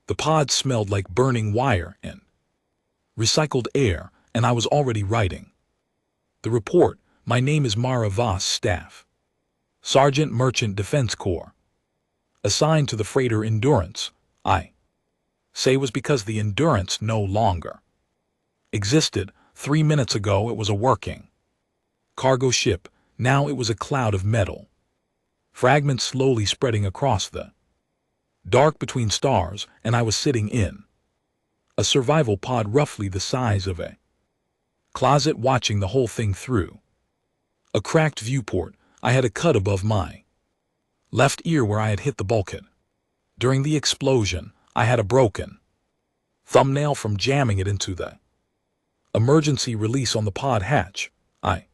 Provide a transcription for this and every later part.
The pod smelled like burning wire and recycled air, and I was already writing. The report: my name is Mara Voss, Staff Sergeant, Merchant Defense Corps, assigned to the freighter Endurance. I say was because the Endurance no longer existed. 3 minutes ago it was a working cargo ship. Now it was a cloud of metal fragments slowly spreading across the dark between stars, and I was sitting in a survival pod roughly the size of a closet, watching the whole thing through a cracked viewport. I had a cut above my left ear where I had hit the bulkhead. During the explosion, I had a broken thumbnail from jamming it into the emergency release on the pod hatch. I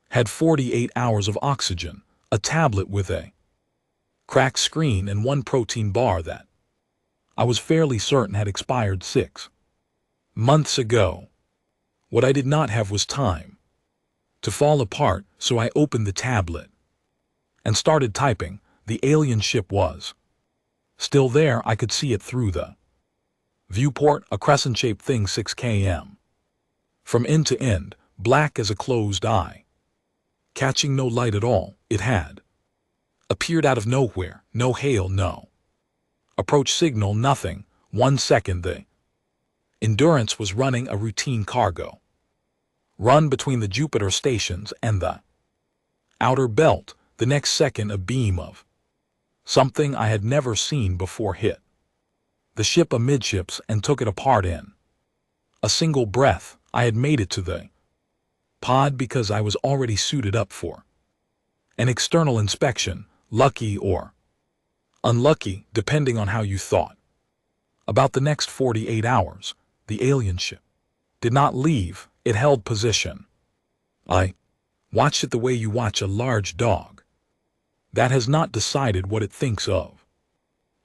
had 48 hours of oxygen, a tablet with a cracked screen, and one protein bar that I was fairly certain had expired 6 months ago. What I did not have was time to fall apart, so I opened the tablet and started typing. The alien ship was still there. I could see it through the viewport, a crescent-shaped thing 6 km from end to end, black as a closed eye, catching no light at all. It had appeared out of nowhere. No hail, no approach signal, nothing. 1 second the Endurance was running a routine cargo run between the Jupiter stations and the outer belt. The next second a beam of something I had never seen before hit the ship amidships and took it apart in a single breath. I had made it to the pod because I was already suited up for an external inspection. Lucky or unlucky, depending on how you thought. About the next 48 hours, the alien ship did not leave. It held position. I watched it the way you watch a large dog that has not decided what it thinks of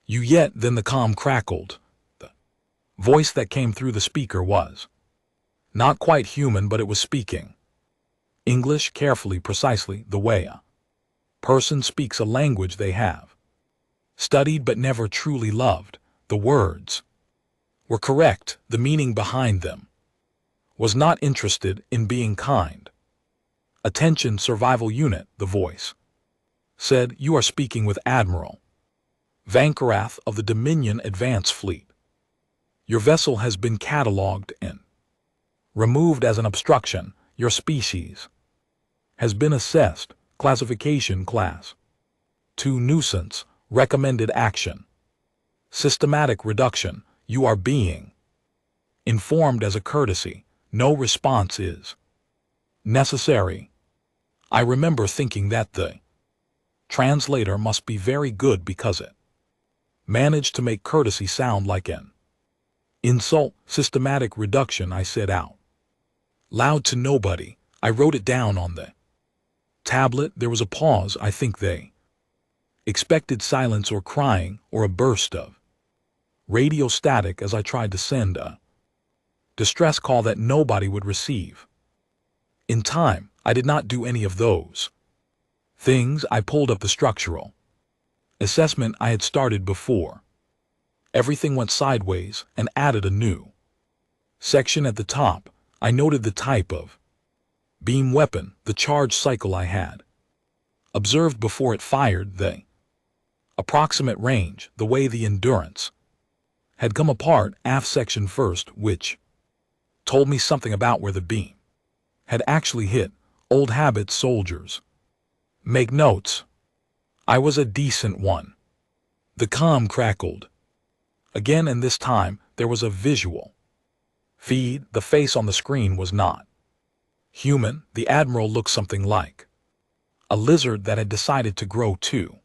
you yet. Then the comm crackled. The voice that came through the speaker was not quite human, but it was speaking English carefully, precisely, the way a person speaks a language they have studied but never truly loved. The words were correct. The meaning behind them was not interested in being kind. Attention, survival unit, the voice said. You are speaking with Admiral Vankarath of the Dominion Advance Fleet. Your vessel has been catalogued and removed as an obstruction. Your species has been assessed. Classification Class 2 nuisance. Recommended action systematic reduction. You are being informed as a courtesy. No response is necessary. I remember thinking that the translator must be very good because it managed to make courtesy sound like an insult. Systematic reduction, I said out loud to nobody. I wrote it down on the tablet. There was a pause. I think they expected silence or crying or a burst of radio static as I tried to send a distress call that nobody would receive in time. I did not do any of those things. I pulled up the structural assessment I had started before everything went sideways and added a new section at the top. I noted the type of beam weapon, the charge cycle I had observed before it fired, the approximate range, the way the Endurance had come apart, aft section first, which told me something about where the beam had actually hit. Old habits, soldiers make notes. I was a decent one. The comm crackled again, and this time there was a visual feed. The face on the screen was not human. The Admiral looked something like a lizard that had decided to grow too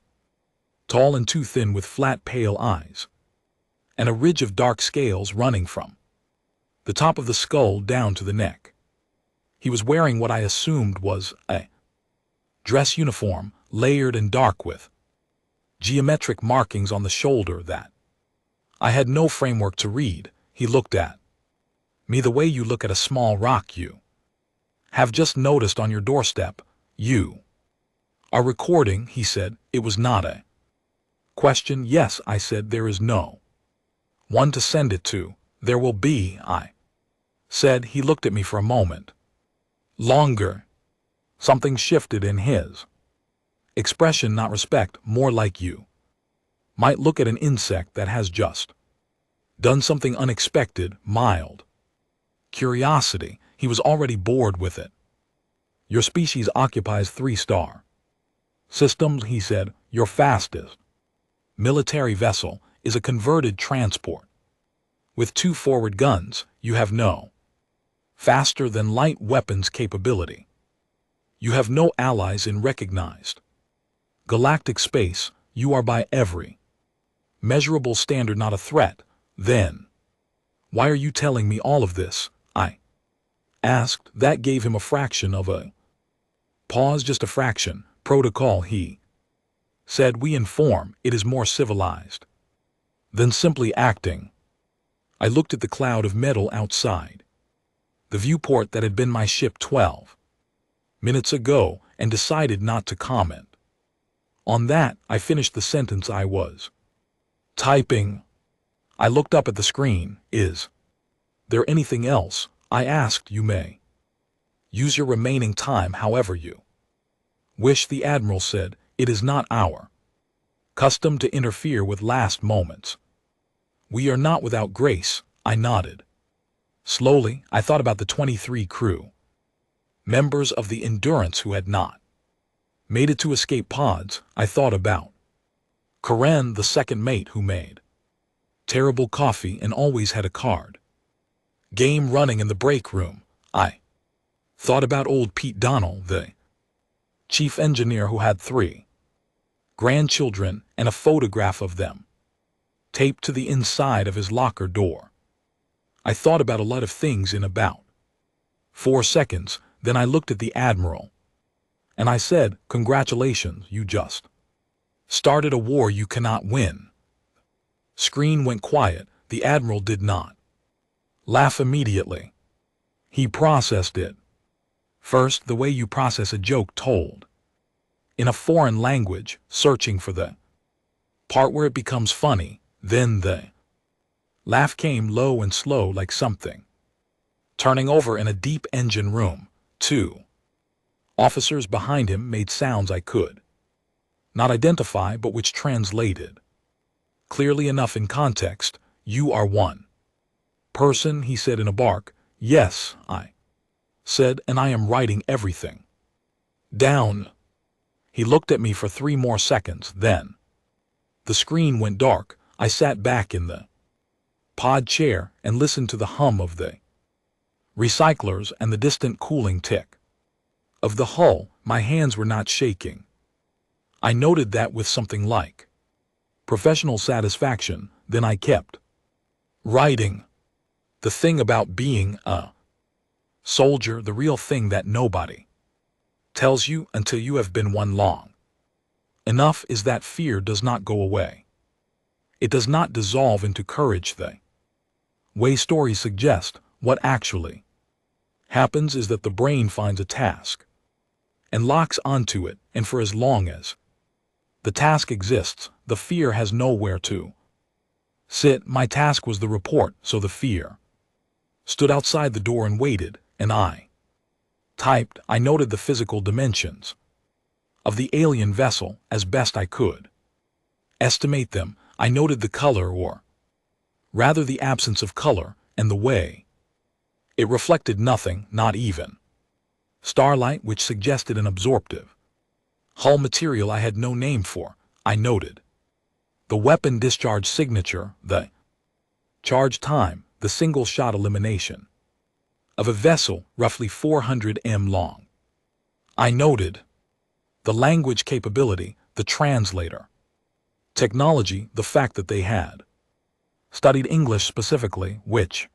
tall and too thin, with flat, pale eyes and a ridge of dark scales running from the top of the skull down to the neck. He was wearing what I assumed was a dress uniform, layered and dark, with geometric markings on the shoulder that I had no framework to read. He looked at me the way you look at a small rock you have just noticed on your doorstep. You are recording, he said. It was not a question. Yes, I said. There is no One to send it to. There will be, I said. He looked at me for a moment. Longer. Something shifted in his expression, not respect, more like you might look at an insect that has just done something unexpected, mild curiosity. He was already bored with it. Your species occupies 3-star systems, he said. Your fastest military vessel is a converted transport. With 2 forward guns, you have no faster than light weapons capability. You have no allies in recognized galactic space. You are by every measurable standard not a threat. Then why are you telling me all of this? I asked. That gave him a fraction of a pause. Just a fraction. Protocol, he said. We inform. It is more civilized than simply acting. I looked at the cloud of metal outside the viewport that had been my ship 12 minutes ago and decided not to comment on that. I finished the sentence I was typing. I looked up at the screen. Is there anything else? I asked. You may use your remaining time however you wish, the Admiral said. It is not our custom to interfere with last moments. We are not without grace. I nodded. Slowly, I thought about the 23 crew members of the Endurance who had not made it to escape pods. I thought about Karen, the second mate, who made terrible coffee and always had a card game running in the break room. I thought about old Pete Donnell, the chief engineer, who had 3 grandchildren and a photograph of them taped to the inside of his locker door. I thought about a lot of things in about 4 seconds. Then I looked at the Admiral and I said, congratulations, you just started a war you cannot win. Screen went quiet. The Admiral did not laugh immediately. He processed it. First, the way you process a joke told in a foreign language, searching for the part where it becomes funny. Then the laugh came low and slow, like something turning over in a deep engine room. 2 officers behind him made sounds I could not identify, but which translated clearly enough in context. You are one person, he said in a bark. Yes, I said, and I am writing everything down. He looked at me for 3 more seconds. Then the screen went dark. I sat back in the pod chair and listened to the hum of the recyclers and the distant cooling tick of the hull. My hands were not shaking. I noted that with something like professional satisfaction. Then I kept writing. The thing about being a soldier, the real thing that nobody tells you until you have been one long enough, is that fear does not go away. It does not dissolve into courage the way stories suggest. What actually happens is that the brain finds a task and locks onto it, and for as long as the task exists, the fear has nowhere to sit. My task was the report, so the fear stood outside the door and waited, and I typed. I noted the physical dimensions of the alien vessel as best I could estimate them. I noted the color, or rather the absence of color, and the way it reflected nothing, not even starlight, which suggested an absorptive hull material I had no name for. I noted the weapon discharge signature, the charge time, the single-shot elimination of a vessel roughly 400 m long. I noted the language capability, the translator technology, the fact that they had studied English specifically, which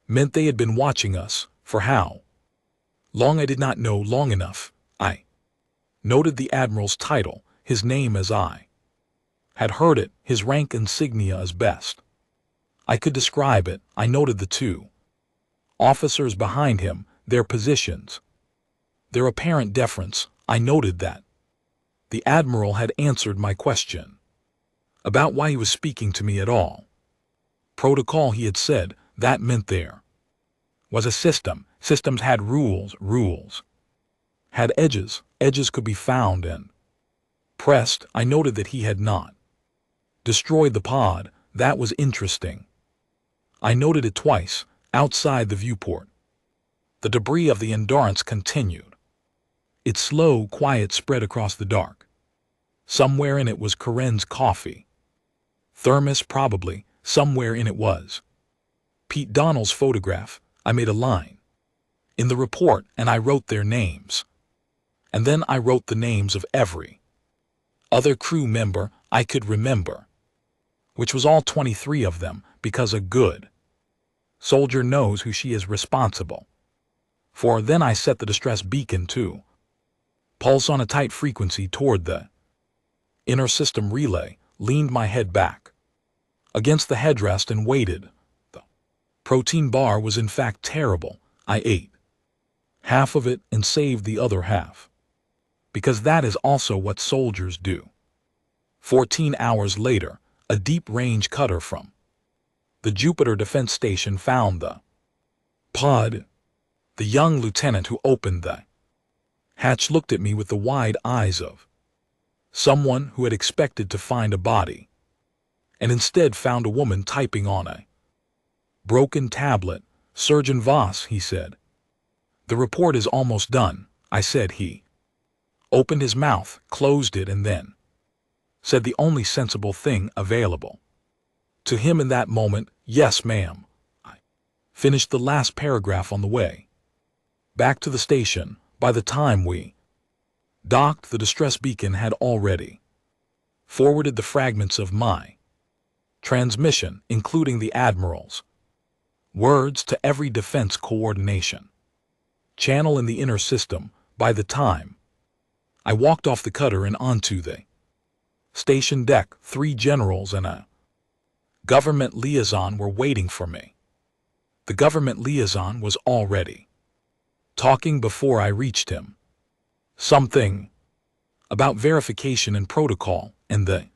meant they had been watching us for how long I did not know. Long enough. I noted the Admiral's title, his name as I had heard it, his rank insignia as best I could describe it. I noted the 2 officers behind him, their positions, their apparent deference. I noted that the Admiral had answered my question about why he was speaking to me at all. Protocol, he had said, that meant there was a system. Systems had rules, rules had edges, edges could be found and pressed. I noted that he had not destroyed the pod. That was interesting. I noted it twice, outside the viewport. The debris of the Endurance continued. Its slow, quiet spread across the dark. Somewhere in it was Karen's coffee. Thermos, probably. Somewhere in it was Pete Donnell's photograph. I made a line in the report and I wrote their names. And then I wrote the names of every other crew member I could remember, which was all 23 of them, because a good soldier knows who she is responsible for. Then I set the distress beacon to pulse on a tight frequency toward the inner system relay, leaned my head back against the headrest and waited. The protein bar was in fact terrible. I ate half of it and saved the other half, because that is also what soldiers do. 14 hours later, a deep-range cutter from the Jupiter Defense Station found the pod. The young lieutenant who opened the hatch looked at me with the wide eyes of someone who had expected to find a body and instead found a woman typing on a broken tablet. Surgeon Voss, he said. The report is almost done, I said. He opened his mouth, closed it, and then said the only sensible thing available to him in that moment. Yes, ma'am. I finished the last paragraph on the way back to the station. By the time we docked, the distress beacon had already forwarded the fragments of my transmission, including the Admiral's words, to every defense coordination channel in the inner system. By the time I walked off the cutter and onto the station deck, 3 generals and a government liaison were waiting for me. The government liaison was already talking before I reached him. Something about verification and protocol and the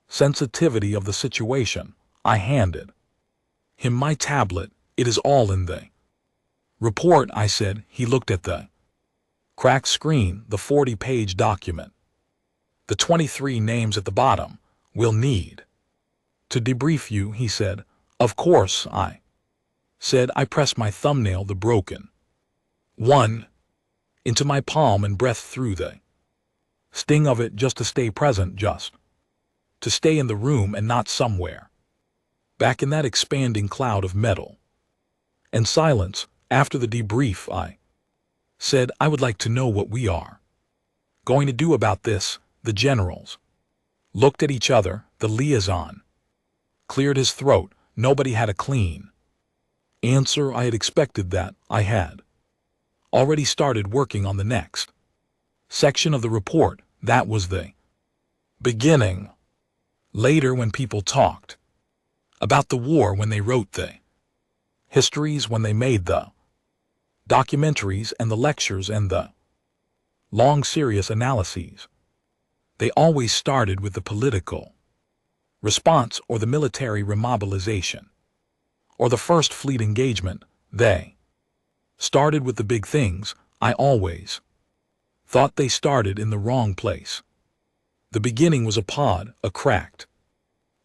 sensitivity of the situation. I handed him my tablet. It is all in the report, I said. He looked at the cracked screen, the 40-page document. The 23 names at the bottom. We'll need to debrief you, he said. Of course, I said. I pressed my thumbnail, the broken one, into my palm and breathed through the sting of it, just to stay present, just to stay in the room and not somewhere back in that expanding cloud of metal and silence. After the debrief, I said, I would like to know what we are going to do about this. The generals looked at each other. The liaison cleared his throat. Nobody had a clean answer. I had expected that. I had already started working on the next section of the report. That was the beginning. Later, when people talked about the war, when they wrote the histories, when they made the documentaries and the lectures and the long, serious analyses, they always started with the political response or the military remobilization or the first fleet engagement. They started with the big things. I always thought they started in the wrong place. The beginning was a pod, a cracked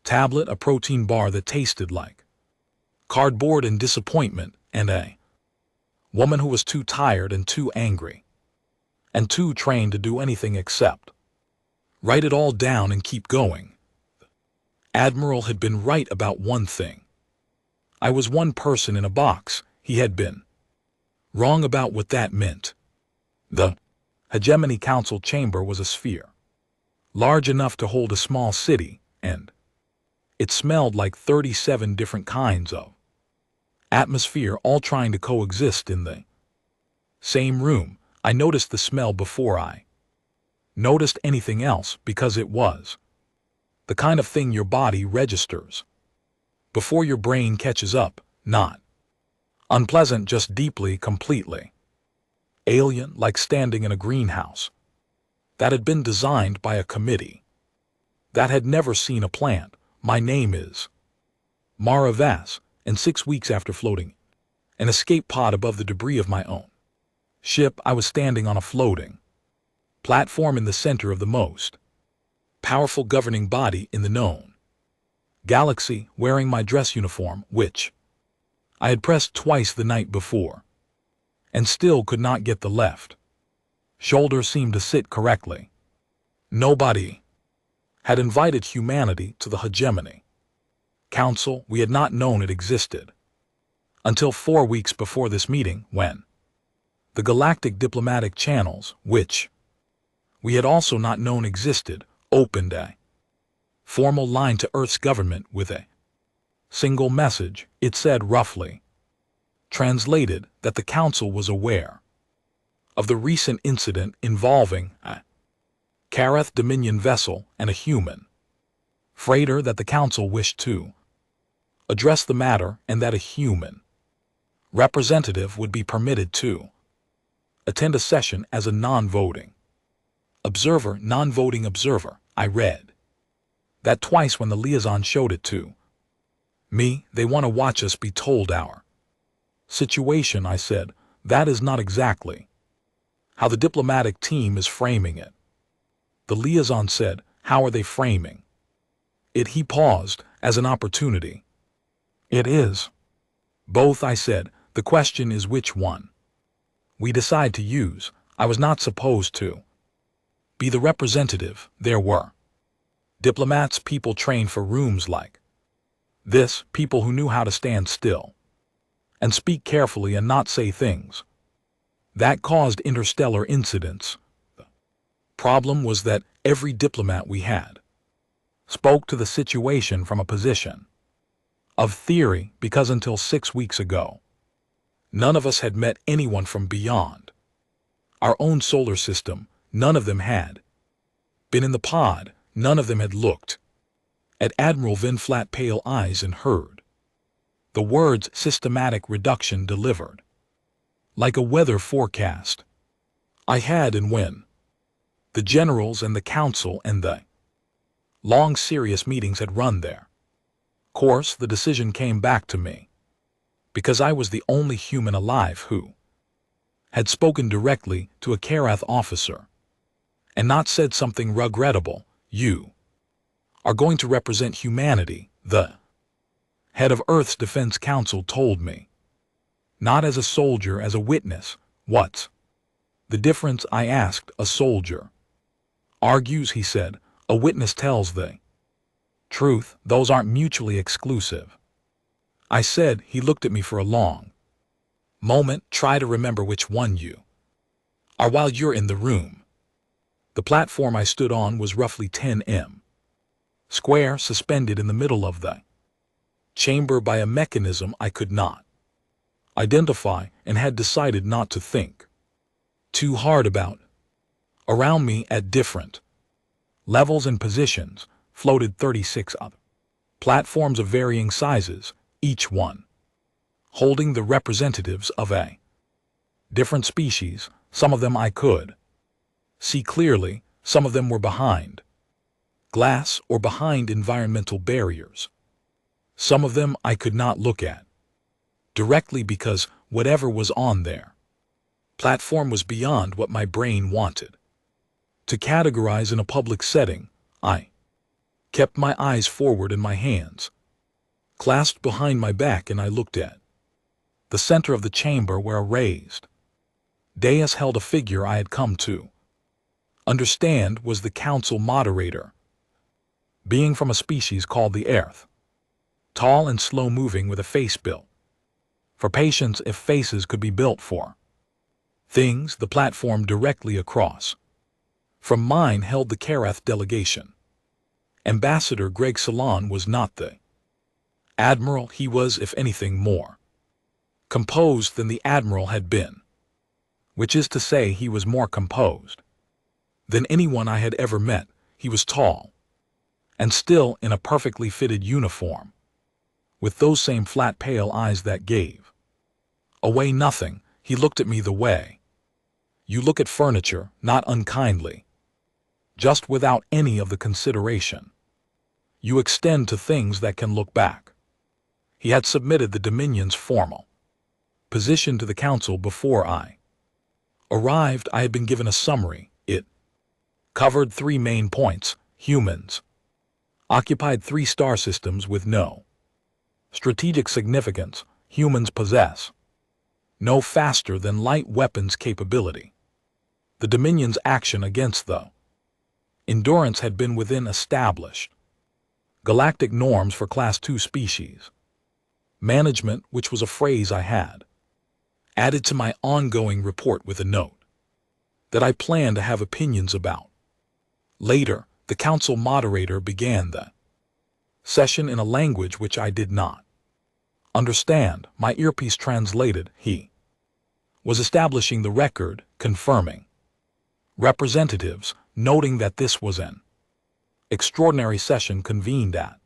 tablet, a protein bar that tasted like cardboard and disappointment, and a woman who was too tired and too angry and too trained to do anything except write it all down and keep going. Admiral had been right about one thing. I was one person in a box. He had been wrong about what that meant. The Hegemony Council chamber was a sphere large enough to hold a small city, and it smelled like 37 different kinds of atmosphere, all trying to coexist in the same room. I noticed the smell before I noticed anything else, because it was the kind of thing your body registers before your brain catches up. Not unpleasant, just deeply, completely alien, like standing in a greenhouse that had been designed by a committee that had never seen a plant. My name is Mara Vass, and 6 weeks after floating an escape pod above the debris of my own ship, I was standing on a floating platform in the center of the most powerful governing body in the known galaxy, wearing my dress uniform, which I had pressed twice the night before, and still could not get the left shoulder seemed to sit correctly. Nobody had invited humanity to the hegemony council. We had not known it existed until 4 weeks before this meeting, when the galactic diplomatic channels, which we had also not known existed, opened a formal line to Earth's government with a single message. It said roughly translated that the council was aware of the recent incident involving a Karath Dominion vessel and a human freighter, that the council wished to address the matter, and that a human representative would be permitted to attend a session as a non-voting observer. Non-voting observer. I read that twice when the liaison showed it to me. They want to watch us be told our situation. I said, that is not exactly how the diplomatic team is framing it. The liaison said, how are they framing it? He paused. As an opportunity. It is both, I said. The question is which one we decide to use. I was not supposed to be the representative. There were diplomats, people trained for rooms like this, people who knew how to stand still and speak carefully and not say things that caused interstellar incidents. The problem was that every diplomat we had spoke to the situation from a position of theory, because until 6 weeks ago, none of us had met anyone from beyond our own solar system. None of them had been in the pod. None of them had looked at Admiral Vin flat pale eyes and heard the words systematic reduction delivered like a weather forecast. I had, and when the generals and the council and the long serious meetings had run their course, the decision came back to me, because I was the only human alive who had spoken directly to a Karath officer and not said something regrettable. You are going to represent humanity, the head of Earth's Defense Council told me. Not as a soldier, as a witness. What's the difference? I asked. A soldier argues, he said. A witness tells the truth. Those aren't mutually exclusive, I said. He looked at me for a long moment. Try to remember which one you are while you're in the room. The platform I stood on was roughly 10 m square, suspended in the middle of the chamber by a mechanism I could not identify and had decided not to think too hard about. Around me, at different levels and positions, floated 36 other platforms of varying sizes, each one holding the representatives of a different species. Some of them I could see clearly, some of them were behind glass or behind environmental barriers. Some of them I could not look at directly, because whatever was on their platform was beyond what my brain wanted to categorize in a public setting. I kept my eyes forward and my hands clasped behind my back, and I looked at the center of the chamber, where a raised dais held a figure I had come to understand was the council moderator, being from a species called the Earth, tall and slow-moving, with a face built for patience, if faces could be built for things. The platform directly across from mine held the Karath delegation. Ambassador Greg Salon was not the admiral. He was, if anything, more composed than the admiral had been, which is to say, he was more composed than anyone I had ever met. He was tall and still in a perfectly fitted uniform, with those same flat pale eyes that gave away nothing. He looked at me the way you look at furniture, not unkindly, just without any of the consideration you extend to things that can look back. He had submitted the Dominion's formal position to the Council before I arrived. I had been given a summary. It covered 3 main points. Humans occupied 3 star systems with no strategic significance. Humans possess no faster-than-light weapons capability. The Dominion's action against the Endurance had been within established galactic norms for Class II species. Management, which was a phrase I had added to my ongoing report with a note that I planned to have opinions about. Later, the council moderator began the session in a language which I did not understand. My earpiece translated. He was establishing the record, confirming representatives, noting that this was an extraordinary session convened at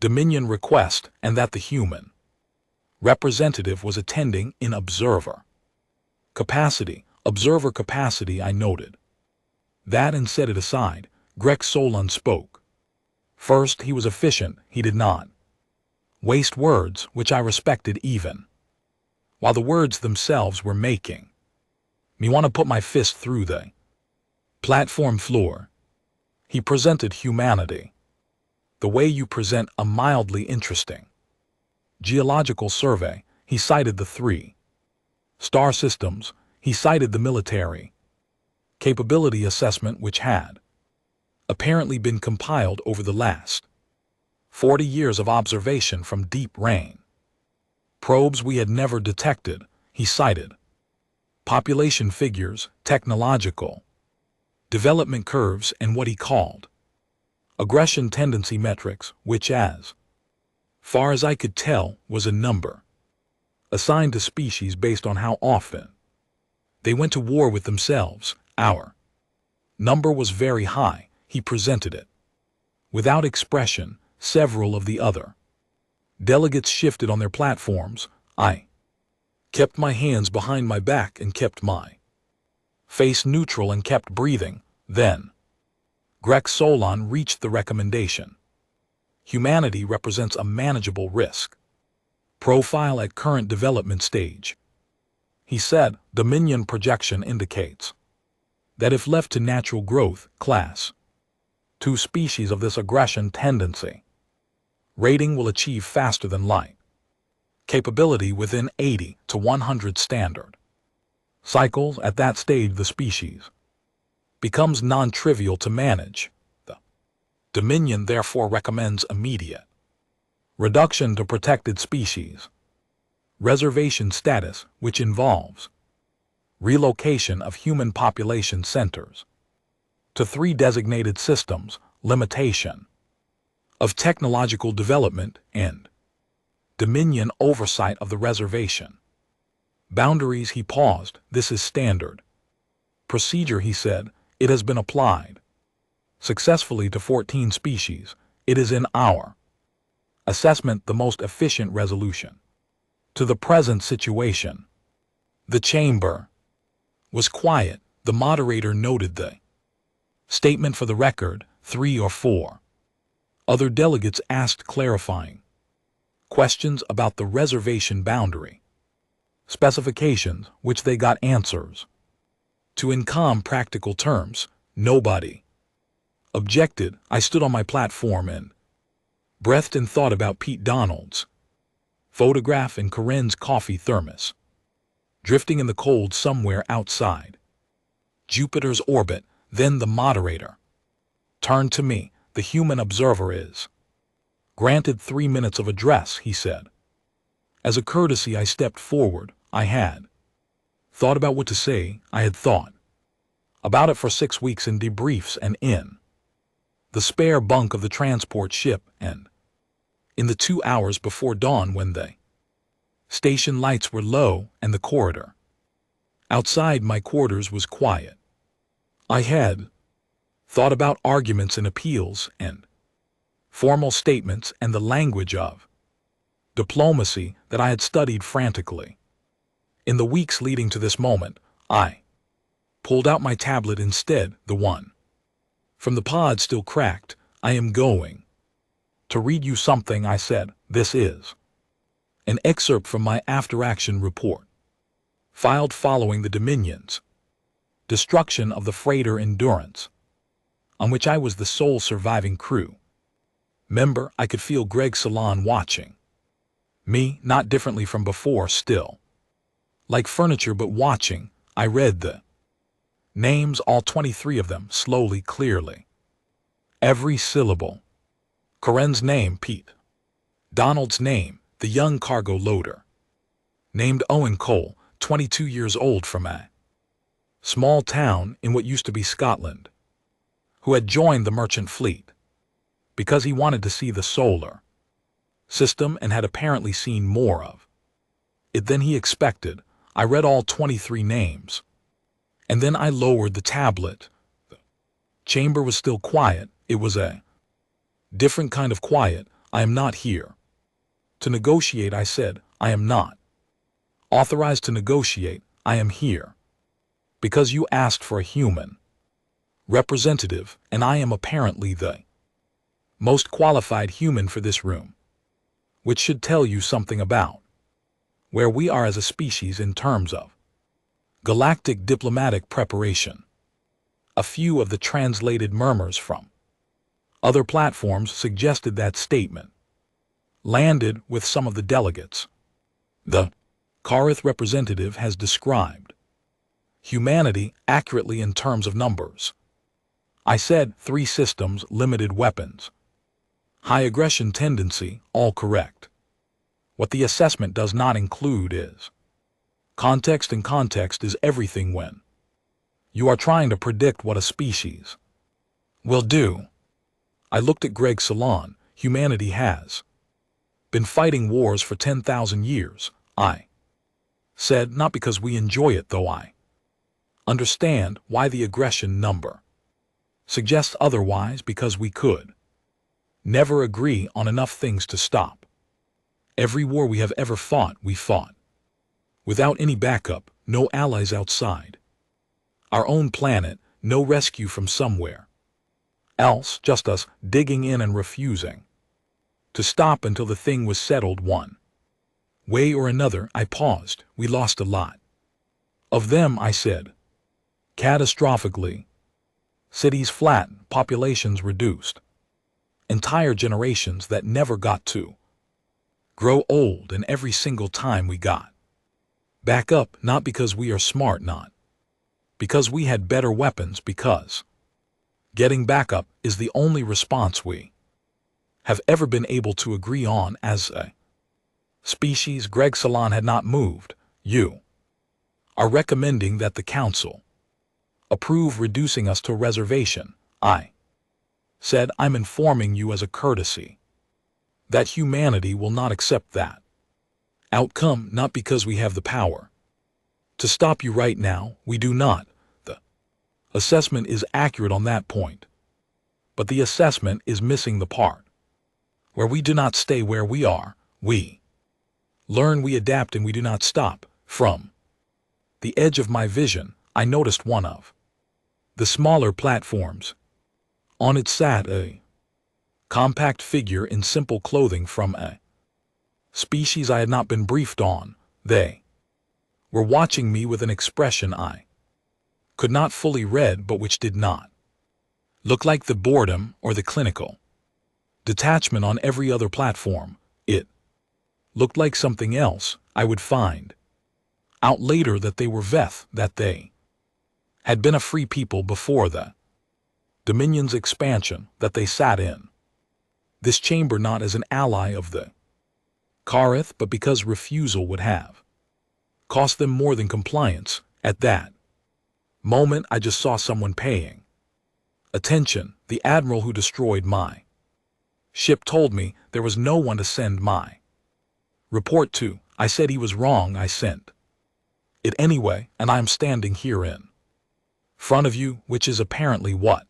Dominion request and that the human representative was attending in observer capacity. I noted that and set it aside. Greg Solon spoke. First, he was efficient. He did not waste words, which I respected even while the words themselves were making me want to put my fist through the platform floor. He presented humanity the way you present a mildly interesting geological survey. He cited the 3 star systems. He cited the military capability assessment which had apparently been compiled over the last 40 years of observation from deep rain probes we had never detected. He cited population figures, technological development curves, and what he called aggression tendency metrics, which, as far as I could tell, was a number assigned to species based on how often they went to war with themselves. Our number was very high. He presented it without expression. Several of the other delegates shifted on their platforms. I kept my hands behind my back and kept my face neutral and kept breathing. Then Greg Solon reached the recommendation. Humanity represents a manageable risk profile at current development stage. He said, Dominion projection indicates that if left to natural growth, Class II species of this aggression tendency rating will achieve faster than light capability within 80 to 100 standard cycles. At that stage, the species becomes non-trivial to manage. The Dominion therefore recommends immediate reduction to protected species reservation status, which involves relocation of human population centers to 3 designated systems, limitation of technological development, and Dominion oversight of the reservation boundaries. He paused. This is standard procedure, he said. It has been applied successfully to 14 species. It is in our assessment the most efficient resolution to the present situation. The chamber was quiet. The moderator noted the statement for the record. 3 or 4 other delegates asked clarifying questions about the reservation boundary specifications, which they got answers to in calm, practical terms. Nobody objected. I stood on my platform and breathed and thought about Pete Donald's photograph and Corinne's coffee thermos drifting in the cold somewhere outside Jupiter's orbit. Then the moderator turned to me. The human observer is granted 3 minutes of address, he said. As a courtesy, I stepped forward. I had thought about what to say. I had thought about it for 6 weeks in debriefs and in the spare bunk of the transport ship and in the 2 hours before dawn when the station lights were low and the corridor outside my quarters was quiet. I had thought about arguments and appeals and formal statements and the language of diplomacy that I had studied frantically. In the weeks leading to this moment, I pulled out my tablet instead, the one from the pod still cracked. I am going to read you something, I said. This is An excerpt from my after-action report, filed following the Dominion's destruction of the freighter Endurance, on which I was the sole surviving crew member. I could feel Greg Salon watching me, not differently from before, still like furniture, but watching. I read the names, all 23 of them, slowly, clearly. Every syllable. Corinne's name, Pete. Donald's name, the young cargo loader, named Owen Cole, 22 years old, from a small town in what used to be Scotland, who had joined the merchant fleet because he wanted to see the solar system and had apparently seen more of it than he expected. I read all 23 names, and then I lowered the tablet. The chamber was still quiet. It was a different kind of quiet. I am not here to negotiate, I said. I am not authorized to negotiate. I am here because you asked for a human representative, and I am apparently the most qualified human for this room, which should tell you something about where we are as a species in terms of galactic diplomatic preparation. A few of the translated murmurs from other platforms suggested that statement landed with some of the delegates. The Karith representative has described humanity accurately in terms of numbers. I said 3 systems, limited weapons, high aggression tendency, all correct. What the assessment does not include is context, and context is everything when you are trying to predict what a species will do. I looked at Greg Salon. Humanity has been fighting wars for 10,000 years, I said, not because we enjoy it, though I understand why the aggression number suggests otherwise, because we could never agree on enough things to stop. Every war we have ever fought, we fought without any backup, no allies outside our own planet, no rescue from somewhere else, just us digging in and refusing to stop until the thing was settled one way or another. I paused. We lost a lot of them, I said. Catastrophically. Cities flattened, populations reduced, entire generations that never got to grow old, and every single time we got back up, not because we are smart, not because we had better weapons, because getting back up is the only response we have ever been able to agree on as a species. Greg Salon had not moved. You are recommending that the council approve reducing us to a reservation, I said. I'm informing you as a courtesy that humanity will not accept that outcome, not because we have the power to stop you right now. We do not. The assessment is accurate on that point, but the assessment is missing the part where we do not stay where we are. We learn, we adapt, and we do not stop. From the edge of my vision, I noticed one of the smaller platforms. On it sat a compact figure in simple clothing from a species I had not been briefed on. They were watching me with an expression I could not fully read, but which did not look like the boredom or the clinical detachment on every other platform. It looked like something else. I would find out later that they were Veth, that they had been a free people before the Dominion's expansion, that they sat in this chamber not as an ally of the Karith, but because refusal would have cost them more than compliance. At that moment, I just saw someone paying attention. The admiral who destroyed my ship told me there was no one to send my report to. I said he was wrong. I sent it anyway, and I am standing here in front of you, which is apparently what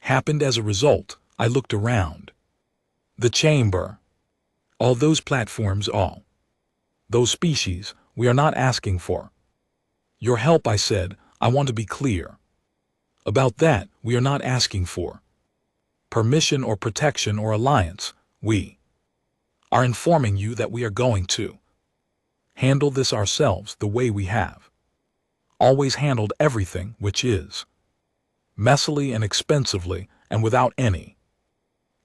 happened. As a result, I looked around the chamber. All those platforms, all those species, we are not asking for your help, I said. I want to be clear about that. We are not asking for permission or protection or alliance. We are informing you that we are going to handle this ourselves the way we have always handled everything, which is messily and expensively and without any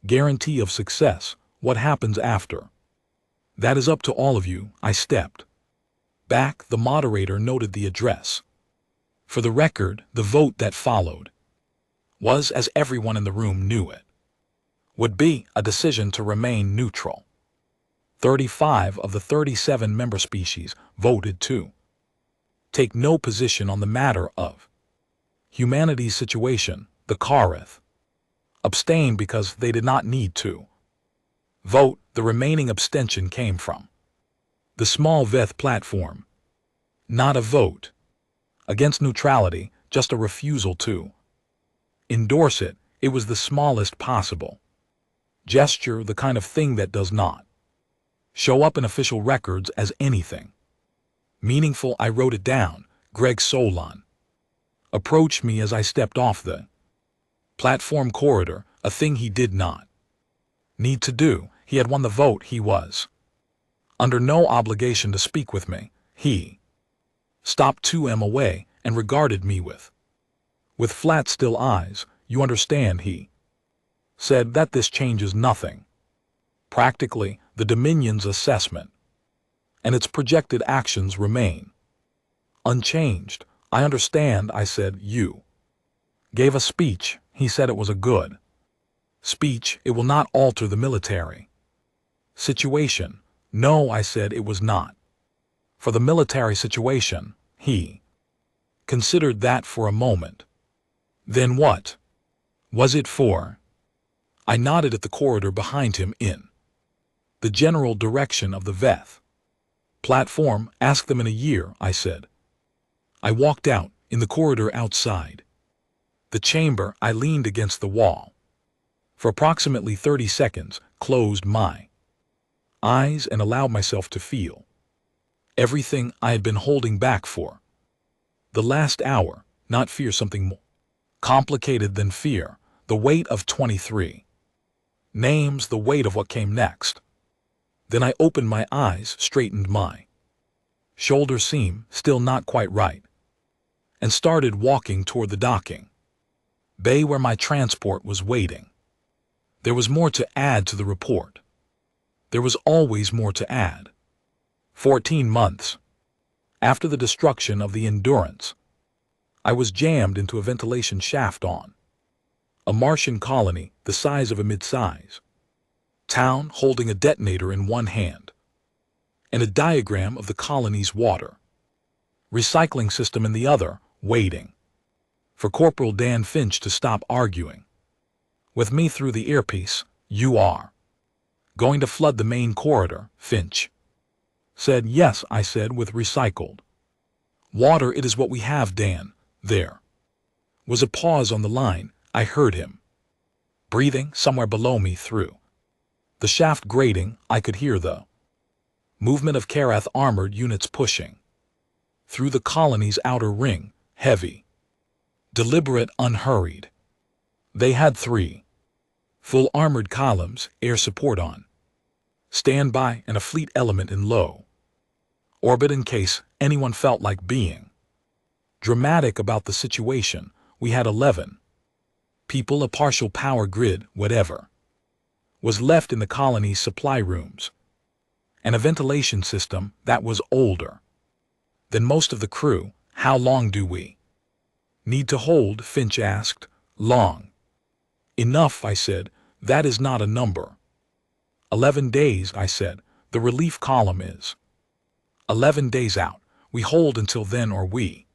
guarantee of success. What happens after that is up to all of you. I stepped back. The moderator noted the address. For the record, the vote that followed was, as everyone in the room knew it, would be a decision to remain neutral. 35 of the 37 member species voted to take no position on the matter of humanity's situation. The Kareth abstained because they did not need to vote. The remaining abstention came from the small Veth platform. Not a vote against neutrality, just a refusal to endorse it. It was the smallest possible gesture, the kind of thing that does not show up in official records as anything meaningful. I wrote it down. Greg Solon approached me as I stepped off the platform corridor, a thing he did not need to do. He had won the vote. He was under no obligation to speak with me. He stopped 2 m away and regarded me with flat, still eyes. You understand, he said, that this changes nothing. Practically, the Dominion's assessment and its projected actions remain unchanged. I understand, I said. You gave a speech. He said it was a good speech. It will not alter the military situation. No, I said, it was not for the military situation. He considered that for a moment. Then what was it for? I nodded at the corridor behind him in the general direction of the Veth platform. Ask them in a year, I said. I walked out. In the corridor outside the chamber, I leaned against the wall for approximately 30 seconds, closed my eyes, and allowed myself to feel everything I had been holding back for the last hour. Not fear, something more complicated than fear. The weight of 23 names, the weight of what came next. Then I opened my eyes, straightened my shoulder seam, still not quite right, and started walking toward the docking bay where my transport was waiting. There was more to add to the report. There was always more to add. 14 months after the destruction of the Endurance, I was jammed into a ventilation shaft on a Martian colony the size of a mid-size town, holding a detonator in one hand and a diagram of the colony's water recycling system in the other, waiting for Corporal Dan Finch to stop arguing with me through the earpiece. You are going to flood the main corridor, Finch said. Yes, I said, with recycled water. It is what we have, Dan. There was a pause on the line. I heard him breathing somewhere below me. Through the shaft grating, I could hear the movement of Karath armored units pushing through the colony's outer ring, heavy, deliberate, unhurried. They had 3 full armored columns, air support on standby, and a fleet element in low orbit in case anyone felt like being dramatic about the situation. We had 11 people, a partial power grid, whatever was left in the colony's supply rooms, and a ventilation system that was older than most of the crew. How long do we need to hold? Finch asked. Long enough, I said. That is not a number. 11 days, I said. The relief column is 11 days out. We hold until then, or we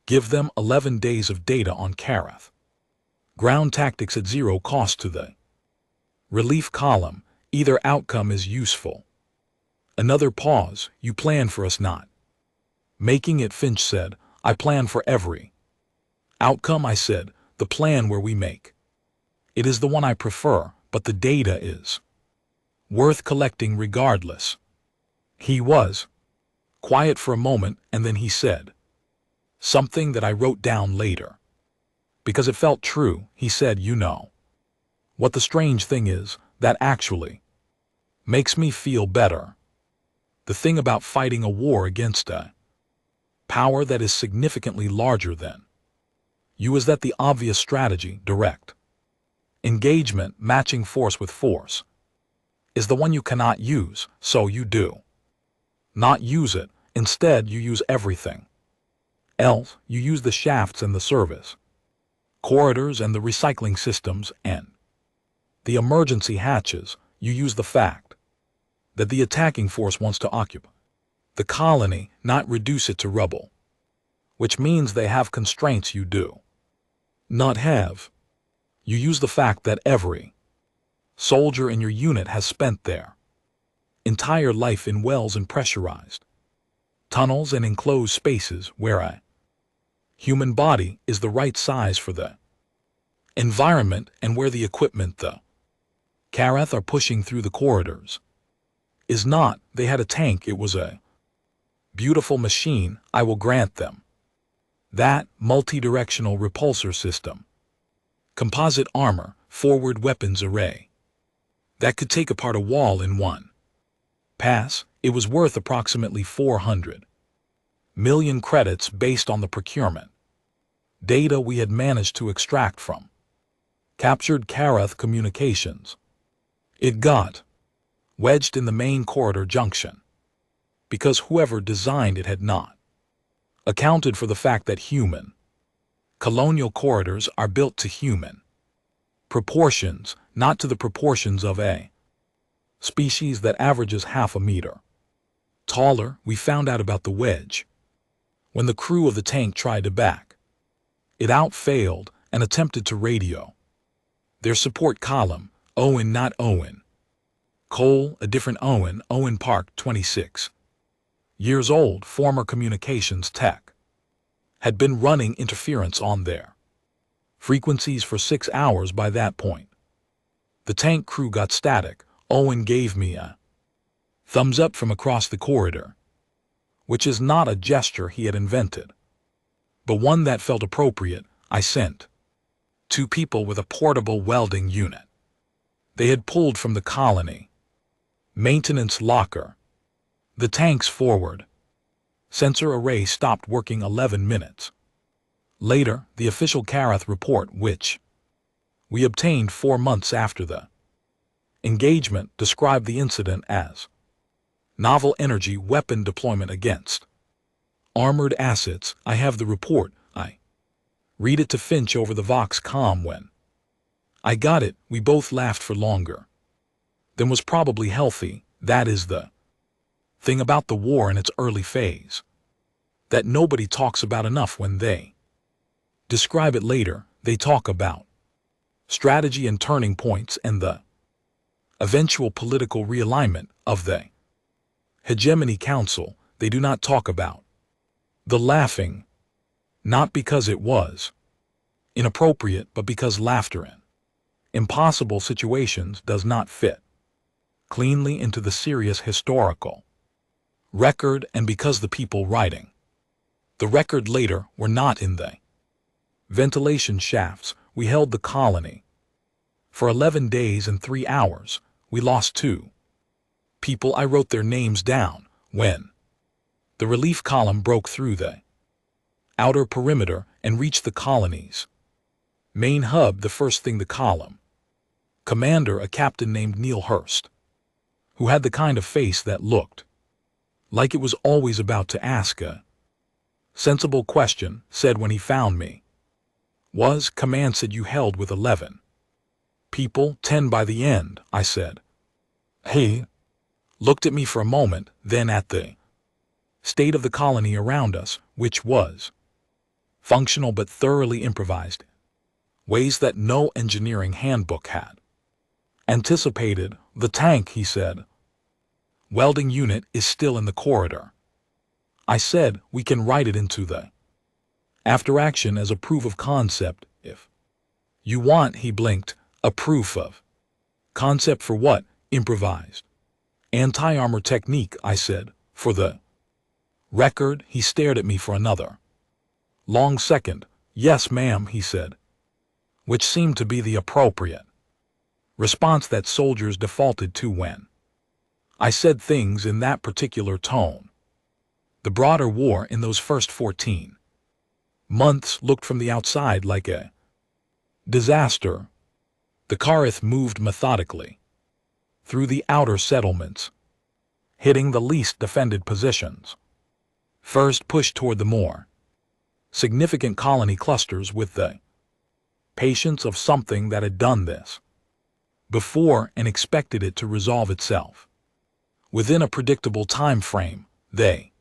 give them 11 days of data on Karath. Ground tactics at 0 cost to the relief column. Either outcome is useful. Another pause. You plan for us not making it, Finch said. I plan for every outcome, I said. The plan where we make it is the one I prefer, but the data is worth collecting regardless. He was quiet for a moment, and then he said something that I wrote down later because it felt true. He said, you know what the strange thing is? That actually Makes me feel better. The thing about fighting a war against a power that is significantly larger than you is that the obvious strategy, direct engagement, matching force with force, is the one you cannot use, so you do not use it. Instead, you use everything else. You use the shafts and the service corridors and the recycling systems and the emergency hatches. You use the fact that the attacking force wants to occupy the colony, not reduce it to rubble, which means they have constraints you do not have. You use the fact that every soldier in your unit has spent their entire life in wells and pressurized tunnels and enclosed spaces where a human body is the right size for the environment and where the equipment the Karath are pushing through the corridors is not. They had a tank. It was a beautiful machine, I will grant them. That multi-directional repulsor system, composite armor, forward weapons array, that could take apart a wall in one pass. It was worth approximately 400 million credits based on the procurement data we had managed to extract from captured Karath communications. It got wedged in the main corridor junction because whoever designed it had not accounted for the fact that human colonial corridors are built to human proportions, not to the proportions of a species that averages half a meter taller. We found out about the wedge when the crew of the tank tried to back it out, failed, and attempted to radio their support column. Owen, not Owen Cole, a different Owen. Owen Park, 26 years old, former communications tech, had been running interference on their frequencies for 6 hours by that point. The tank crew got static. Owen gave me a thumbs up from across the corridor, which is not a gesture he had invented, but one that felt appropriate. I sent 2 people with a portable welding unit they had pulled from the colony maintenance locker. The tank's forward sensor array stopped working 11 minutes later. The official Karath report, which we obtained 4 months after the engagement, described the incident as novel energy weapon deployment against armored assets. I have the report. I read it to Finch over the Vox comm. When I got it, we both laughed for longer than was probably healthy. That is the thing about the war in its early phase that nobody talks about enough. When they describe it later, they talk about strategy and turning points and the eventual political realignment of the hegemony council. They do not talk about the laughing, not because it was inappropriate, but because laughter in impossible situations does not fit cleanly into the serious historical record, and because the people writing the record later were not in the ventilation shafts. We held the colony for 11 days and 3 hours. We lost 2 people. I wrote their names down when the relief column broke through the outer perimeter and reached the colony's main hub. The first thing, the column commander, a captain named Neil Hurst, who had the kind of face that looked like it was always about to ask a sensible question, said when he found me, was command said you held with 11 people, 10 by the end. I said. He looked at me for a moment, then at the state of the colony around us, which was functional but thoroughly improvised, ways that no engineering handbook had anticipated. The tank, he said, welding unit is still in the corridor. I said, we can write it into the after action as a proof of concept if you want. He blinked. A proof of concept for what? Improvised anti-armor technique, I said. For the record. He stared at me for another long second. Yes, ma'am, he said, which seemed to be the appropriate response that soldiers defaulted to when I said things in that particular tone. The broader war in those first 14 months looked from the outside like a disaster. The Kareth moved methodically through the outer settlements, hitting the least defended positions. First pushed toward the more significant colony clusters with the patience of something that had done this before and expected it to resolve itself within a predictable time frame. They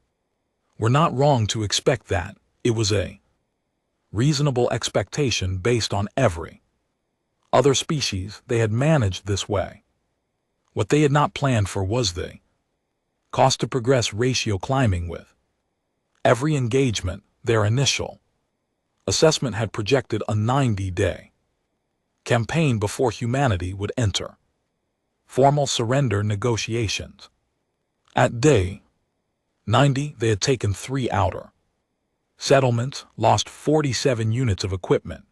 were not wrong to expect that. It was a reasonable expectation based on every other species they had managed this way. What they had not planned for was the cost to progress ratio climbing with every engagement. Their initial assessment had projected a 90-day campaign before humanity would enter formal surrender negotiations. At day 90, they had taken 3 outer settlements, lost 47 units of equipment,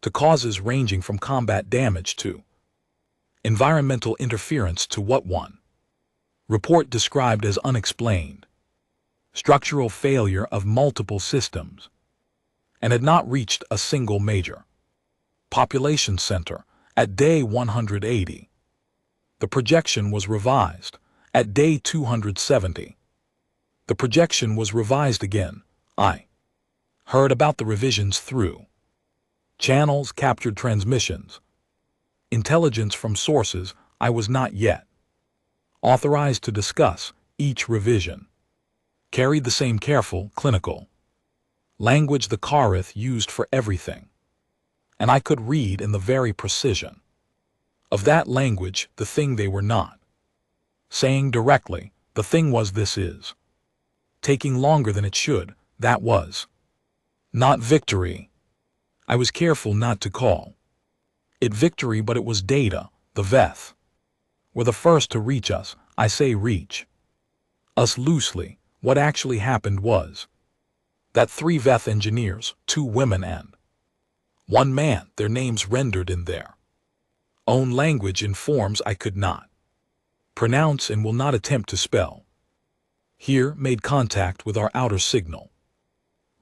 to causes ranging from combat damage to environmental interference to what one report described as unexplained structural failure of multiple systems, and had not reached a single major population center. At day 180, the projection was revised. At day 270, the projection was revised again. I heard about the revisions through channels, captured transmissions, intelligence from sources I was not yet authorized to discuss. Each revision carried the same careful, clinical language the Kareth used for everything, and I could read in the very precision of that language the thing they were not saying directly. The thing was, this is taking longer than it should. That was not victory. I was careful not to call it victory, but it was data. The Veth were the first to reach us. I say reach us loosely. What actually happened was that 3 Veth engineers, 2 women and 1 man, their names rendered in their own language in forms I could not pronounce and will not attempt to spell here, made contact with our outer signal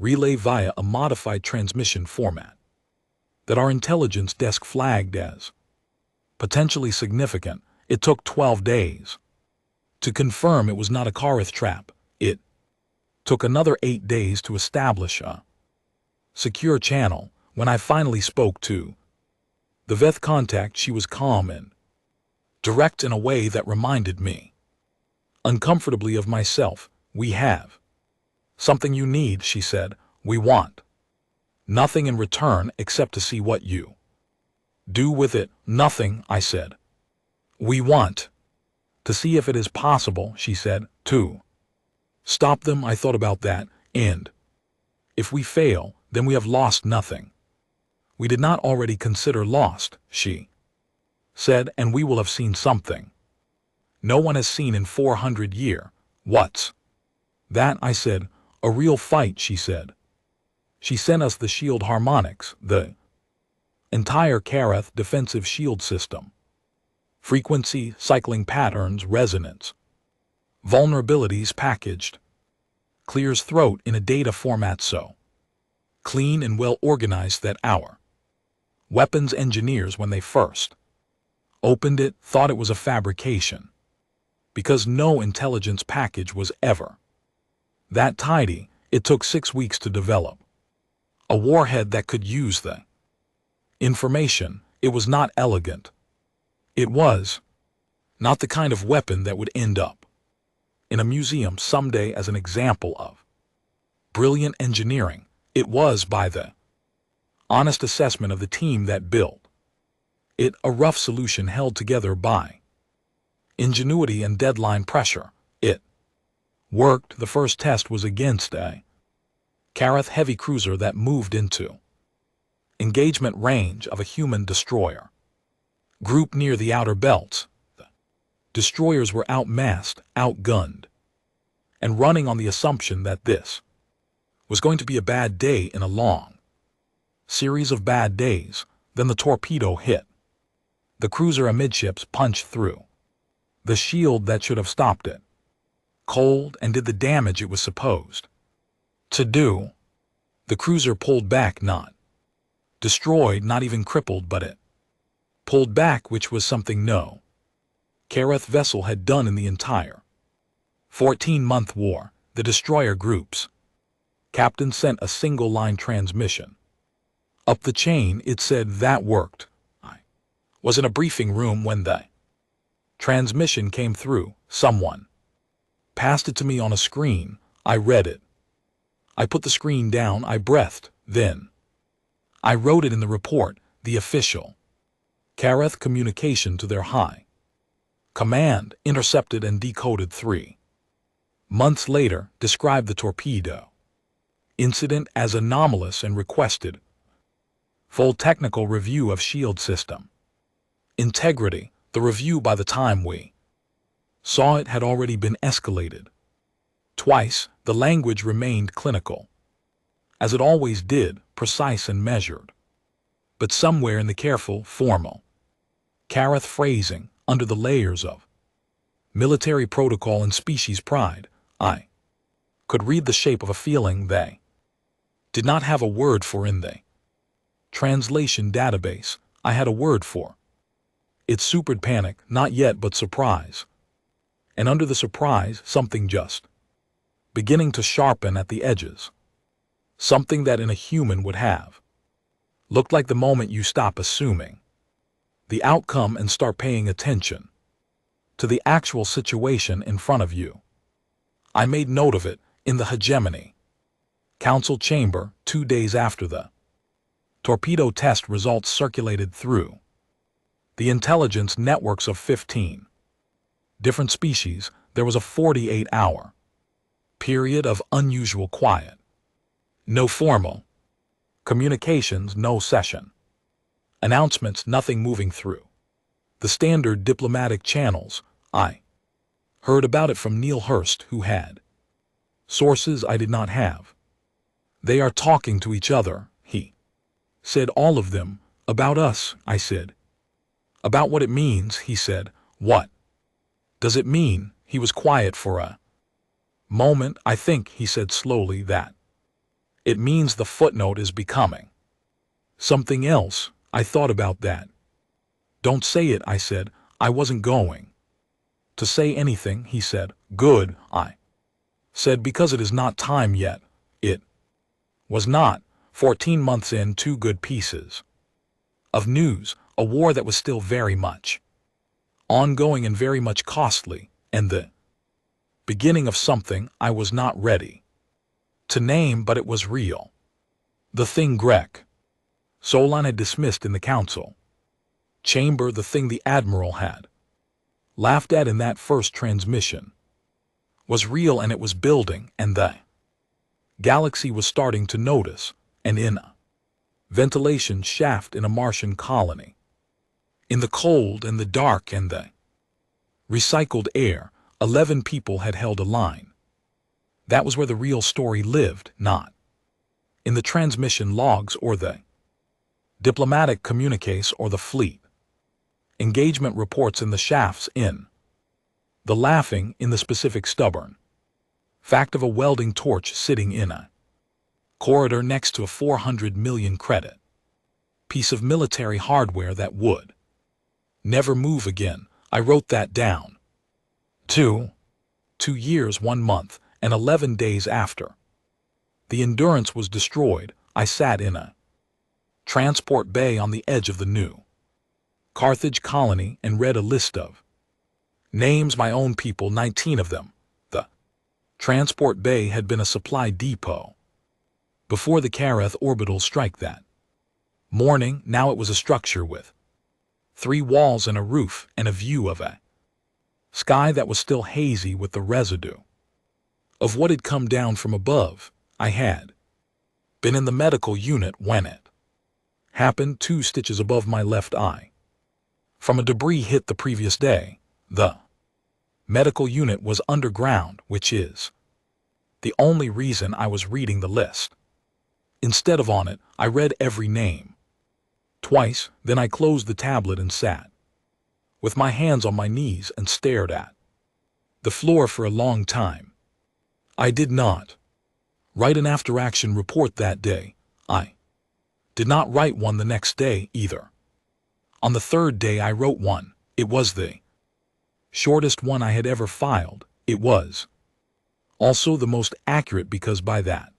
relay via a modified transmission format that our intelligence desk flagged as potentially significant. It took 12 days to confirm it was not a Kareth trap. It took another 8 days to establish a secure channel. When I finally spoke to the Veth contact, she was calm and direct in a way that reminded me uncomfortably of myself. We have something you need, she said. We want nothing in return except to see what you do with it. Nothing, I said. We want to see if it is possible, she said, to stop them. I thought about that, and if we fail, then we have lost nothing. We did not already consider lost, she said, and we will have seen something no one has seen in 400 years. What's that? I said. A real fight, she said. She sent us the shield harmonics, the entire Kareth defensive shield system. Frequency, cycling patterns, resonance, vulnerabilities packaged. Clears throat in a data format so clean and well organized that our weapons engineers, when they first opened it, thought it was a fabrication, because no intelligence package was ever that tidy. It took 6 weeks to develop a warhead that could use the information. It was not elegant. It was not the kind of weapon that would end up in a museum someday as an example of brilliant engineering. It was, by the honest assessment of the team that built it, a rough solution held together by ingenuity and deadline pressure. It worked. The first test was against a Kareth heavy cruiser that moved into engagement range of a human destroyer group near the outer belts. The destroyers were outmassed, outgunned, and running on the assumption that this was going to be a bad day in a long series of bad days. Then the torpedo hit. The cruiser amidships punched through The shield that should have stopped it. Cold and did the damage it was supposed to do. The cruiser pulled back, not destroyed, not even crippled, but it pulled back, which was something no Kareth vessel had done in the entire 14-month war. The destroyer group's captain sent a single-line transmission up the chain. It said that worked. I was in a briefing room when the transmission came through. Someone passed it to me on a screen. I read it. I put the screen down. I breathed. Then I wrote it in the report, the official Kareth communication to their high command, intercepted and decoded 3 months later, described the torpedo incident as anomalous and requested full technical review of shield system integrity. The review, by the time we saw it, had already been escalated twice. The language remained clinical, as it always did, precise and measured, but somewhere in the careful, formal Kareth phrasing, under the layers of military protocol and species pride, I could read the shape of a feeling they did not have a word for in the translation database. I had a word for it. Supered panic, not yet, but surprise. And under the surprise, something just beginning to sharpen at the edges. Something that in a human would have looked like the moment you stop assuming the outcome and start paying attention to the actual situation in front of you. I made note of it in the hegemony council chamber 2 days after the torpedo test results circulated through the intelligence networks of 15 different species. There was a 48-hour period of unusual quiet. No formal communications, no session announcements, nothing moving through the standard diplomatic channels. I heard about it from Neil Hurst, who had sources I did not have. They are talking to each other, he said. All of them. About us, I said. About what it means, he said. What does it mean? He was quiet for a moment. I think, he said slowly, that it means the footnote is becoming something else. I thought about that. Don't say it, I said. I wasn't going to say anything, he said. Good, I said, because it is not time yet. It was not. 14 months in, 2 good pieces of news, a war that was still very much ongoing and very much costly, and the beginning of something I was not ready to name, but it was real. The thing Grek Solon had dismissed in the council chamber, the thing the admiral had laughed at in that first transmission, was real, and it was building, and the galaxy was starting to notice, and in a ventilation shaft in a Martian colony, in the cold and the dark and the recycled air, 11 people had held a line. That was where the real story lived, not in the transmission logs or the diplomatic communiques or the fleet engagement reports in the shafts, in the laughing, in the specific stubborn fact of a welding torch sitting in a corridor next to a 400 million credit piece of military hardware that would never move again. I wrote that down. 2 years, 1 month, and 11 days after the Endurance was destroyed, I sat in a transport bay on the edge of the new Carthage colony and read a list of names, my own people, 19 of them. The transport bay had been a supply depot before the Kareth orbital strike that morning. Now it was a structure with 3 walls and a roof and a view of a sky that was still hazy with the residue of what had come down from above. I had been in the medical unit when it happened, 2 stitches above my left eye from a debris hit the previous day. The medical unit was underground, which is the only reason I was reading the list. Instead of on it, I read every name twice, then I closed the tablet and sat with my hands on my knees and stared at the floor for a long time. I did not write an after-action report that day. I did not write one the next day either. On the third day I wrote one. It was the shortest one I had ever filed. It was also the most accurate because by that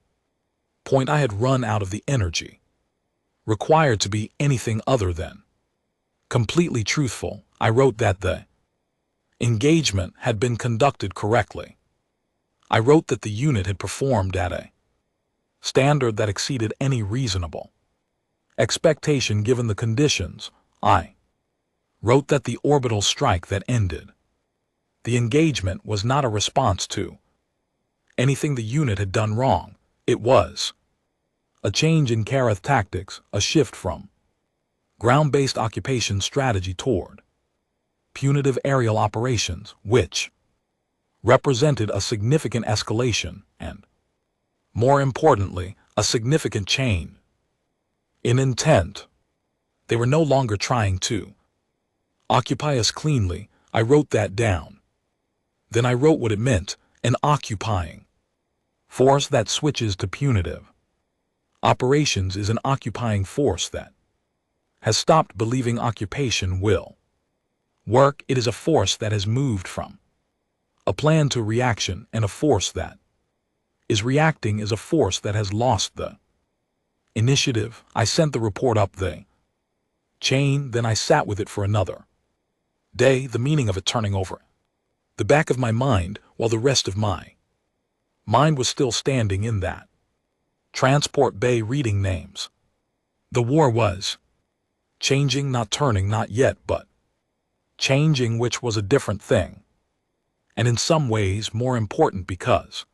point I had run out of the energy required to be anything other than completely truthful. I wrote that the engagement had been conducted correctly. I wrote that the unit had performed at a standard that exceeded any reasonable expectation given the conditions. I wrote that the orbital strike that ended the engagement was not a response to anything the unit had done wrong. It was a change in Karath tactics, a shift from ground-based occupation strategy toward punitive aerial operations, which represented a significant escalation and, more importantly, a significant change in intent. They were no longer trying to occupy us cleanly. I wrote that down. Then I wrote what it meant, an occupying force that switches to punitive operations is an occupying force that has stopped believing occupation will work. It is a force that has moved from a plan to reaction, and a force that is reacting is a force that has lost the initiative. I sent the report up the chain, then I sat with it for another day, the meaning of it turning over the back of my mind while the rest of my mind was still standing in that transport bay reading names. The war was changing, not turning, not yet, but changing, which was a different thing, and in some ways more important because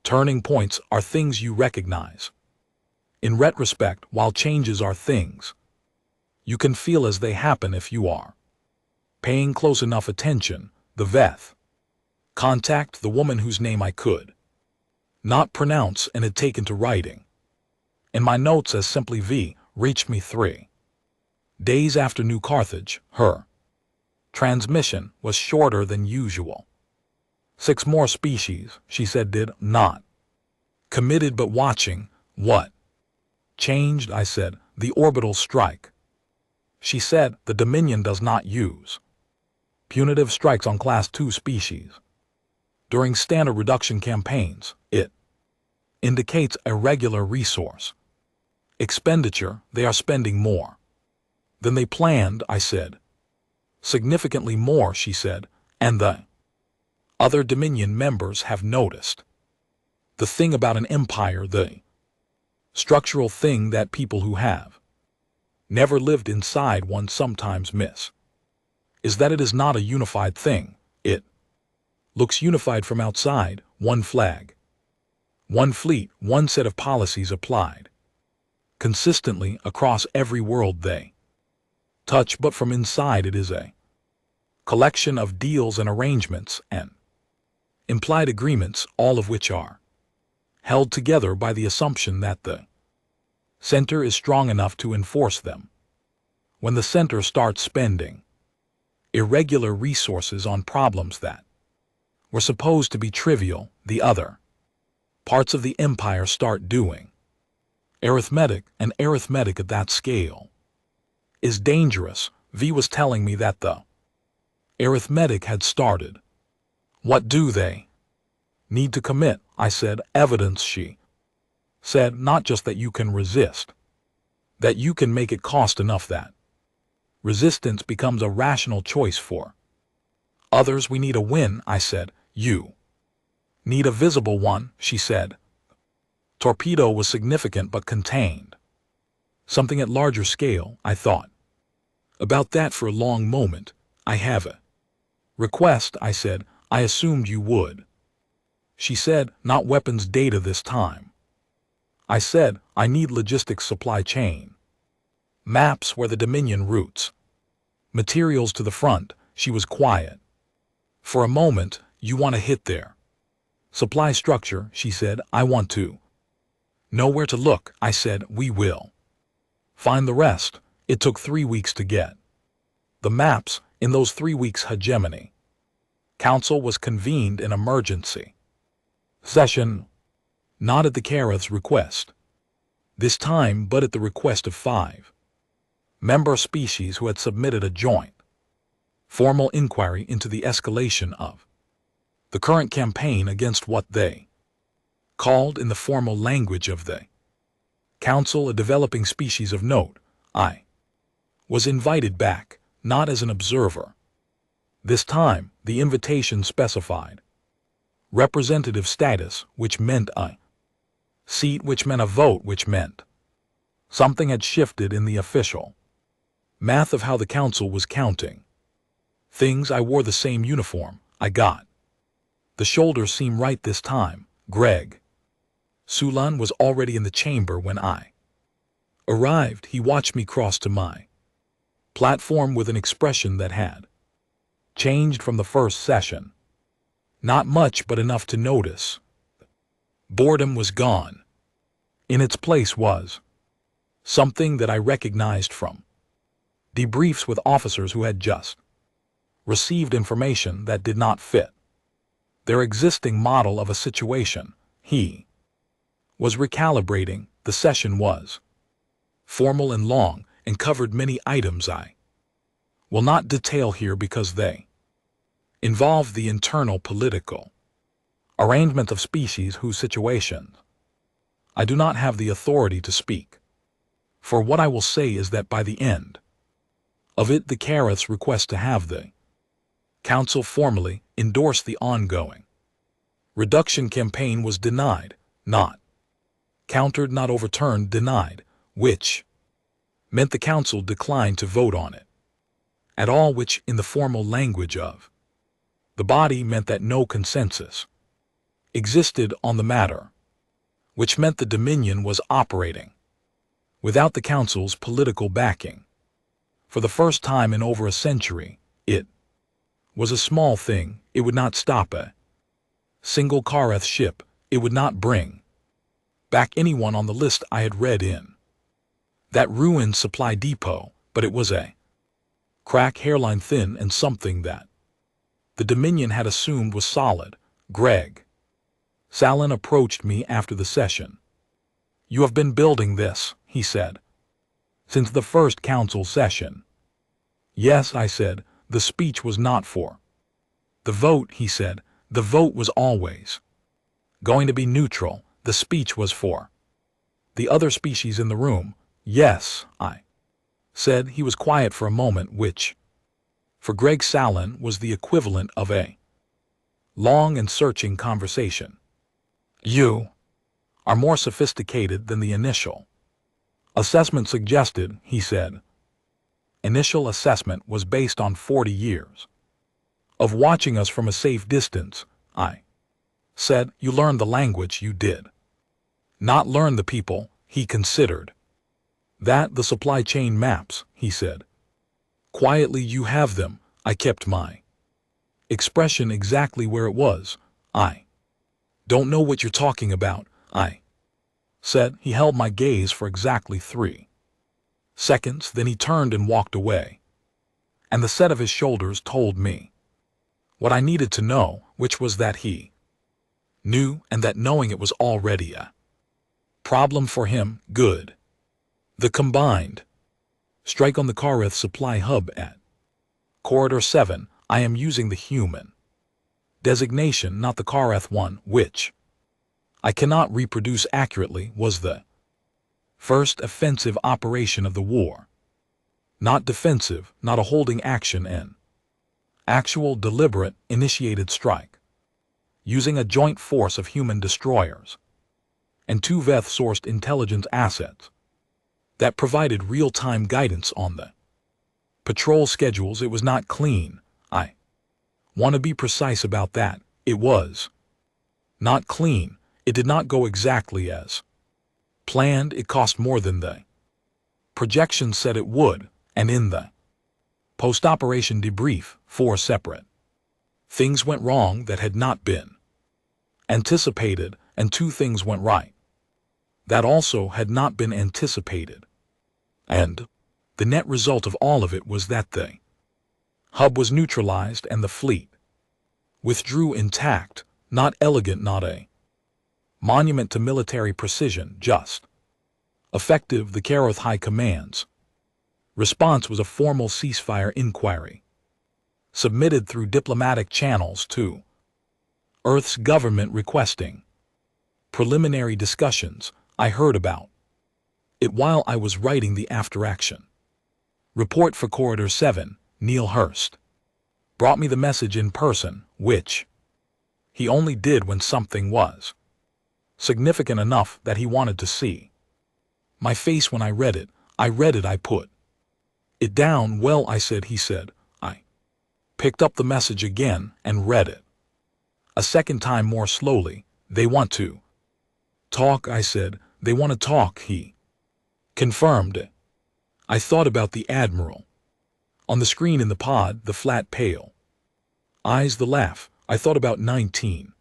turning points are things you recognize in retrospect, while changes are things you can feel as they happen if you are paying close enough attention. The Veth contact, the woman whose name I could not pronounce and had taken to writing in my notes as simply V, reached me 3 days after New Carthage. Her transmission was shorter than usual. 6 more species, she said, did not committed but watching. What changed? I said. The orbital strike. She said, the Dominion does not use punitive strikes on Class 2 species. During standard reduction campaigns, it indicates a regular resource expenditure. They are spending more than they planned, I said. Significantly more, she said, and the other Dominion members have noticed. The thing about an empire, the structural thing that people who have never lived inside one sometimes miss, is that it is not a unified thing. It looks unified from outside, one flag, one fleet, one set of policies applied consistently across every world they touch, but from inside it is a collection of deals and arrangements and implied agreements, all of which are held together by the assumption that the center is strong enough to enforce them. When the center starts spending irregular resources on problems that were supposed to be trivial, the other parts of the empire start doing arithmetic, and arithmetic at that scale is dangerous. V was telling me that the arithmetic had started. What do they need to commit? I said. Evidence, she said. Not just that you can resist, that you can make it cost enough that resistance becomes a rational choice for others. We need a win, I said. You need a visible one, she said. Torpedo was significant but contained. Something at larger scale, I thought about that for a long moment. I have a request, I said. I assumed you would. She said, not weapons data this time. I said, I need logistics, supply chain maps where the Dominion routes materials to the front. She was quiet for a moment. You want to hit their supply structure, she said. I want to know where to look, I said. We will find the rest. It took 3 weeks to get the maps. In those 3 weeks' hegemony, council was convened in emergency session, not at the Kareth's request, this time but at the request of 5 member species who had submitted a joint, formal inquiry into the escalation of the current campaign against what they called in the formal language of the Council a developing species of note. I was invited back, not as an observer. This time, the invitation specified representative status, which meant a seat, which meant a vote, which meant something had shifted in the official math of how the council was counting things. I wore the same uniform. I got the shoulders seam right this time. Greg Sulan was already in the chamber when I arrived. He watched me cross to my platform with an expression that had changed from the first session. Not much, but enough to notice. Boredom was gone. In its place was something that I recognized from debriefs with officers who had just received information that did not fit their existing model of a situation. He was recalibrating. The session was formal and long and covered many items I will not detail here because they involve the internal political arrangement of species whose situations I do not have the authority to speak. For what I will say is that by the end of it, the Kareth's request to have the Council formally endorse the ongoing reduction campaign was denied, not countered, not overturned, denied, which meant the Council declined to vote on it at all, which in the formal language of the body meant that no consensus existed on the matter, which meant the Dominion was operating without the Council's political backing. For the first time in over a century, it was a small thing. It would not stop a single Kareth ship. It would not bring back anyone on the list I had read in that ruined supply depot, but it was a crack hairline thin and something that the Dominion had assumed was solid. Greg Salin approached me after the session. "You have been building this," he said, "since the first council session." "Yes," I said. "The speech was not for the vote," he said. "The vote was always going to be neutral. The speech was for the other species in the room." "Yes," I said. He was quiet for a moment, which for Greg Salin was the equivalent of a long and searching conversation. "You are more sophisticated than the initial assessment suggested," he said. "Initial assessment was based on 40 years of watching us from a safe distance," I said. "You learned the language. You did not learn the people." He considered that. "The supply chain maps," he said. Quietly, "You have them." I kept my expression exactly where it was. "I don't know what you're talking about," I said. He held my gaze for exactly 3 seconds, then he turned and walked away. And the set of his shoulders told me what I needed to know, which was that he knew, and that knowing it was already a problem for him. Good. The combined strike on the Kareth supply hub at Corridor 7. I am using the human designation, not the Kareth one, which I cannot reproduce accurately, was the first offensive operation of the war. Not defensive, not a holding action, an actual deliberate initiated strike, using a joint force of human destroyers and 2 Veth-sourced intelligence assets that provided real-time guidance on the patrol schedules. It was not clean. I want to be precise about that. It was not clean. It did not go exactly as planned. It cost more than the projections said it would, and in the post-operation debrief, 4 separate things went wrong that had not been anticipated, and 2 things went right that also had not been anticipated. And the net result of all of it was that the Hub was neutralized and the fleet withdrew intact, not elegant, not a monument to military precision, just effective. The Karoth High Command's response was a formal ceasefire inquiry, submitted through diplomatic channels to Earth's government requesting preliminary discussions. I heard about it while I was writing the after-action report for Corridor 7. Neil Hurst brought me the message in person, which he only did when something was significant enough that he wanted to see my face when I read it. I put it down. Well, I said, he said. I picked up the message again and read it a second time more slowly. They want to talk, I said. They want to talk, he confirmed. I thought about the Admiral on the screen in the pod, the flat pale eyes, the laugh. I thought about 19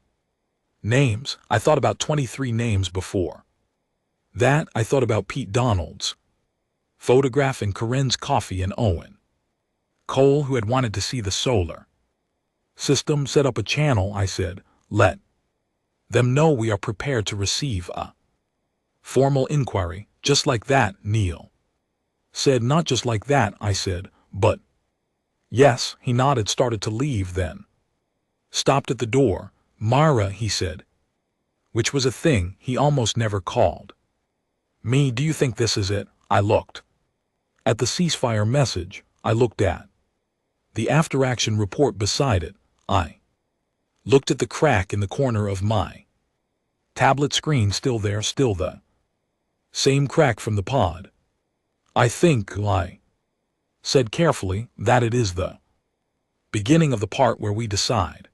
names. I thought about 23 names before that. I thought about Pete Donald's photograph and Corinne's coffee and Owen Cole, who had wanted to see the solar system. Set up a channel, I said. Let them know we are prepared to receive a formal inquiry. Just like that, Neil said. Not just like that, I said, but yes. He nodded, started to leave, then stopped at the door. Mara, he said, which was a thing he almost never called me. Do you think this is it? I looked at the ceasefire message. I looked at the after-action report beside it. I looked at the crack in the corner of my tablet screen, still there, still the same crack from the pod. I think, I said carefully, that it is the beginning of the part where we decide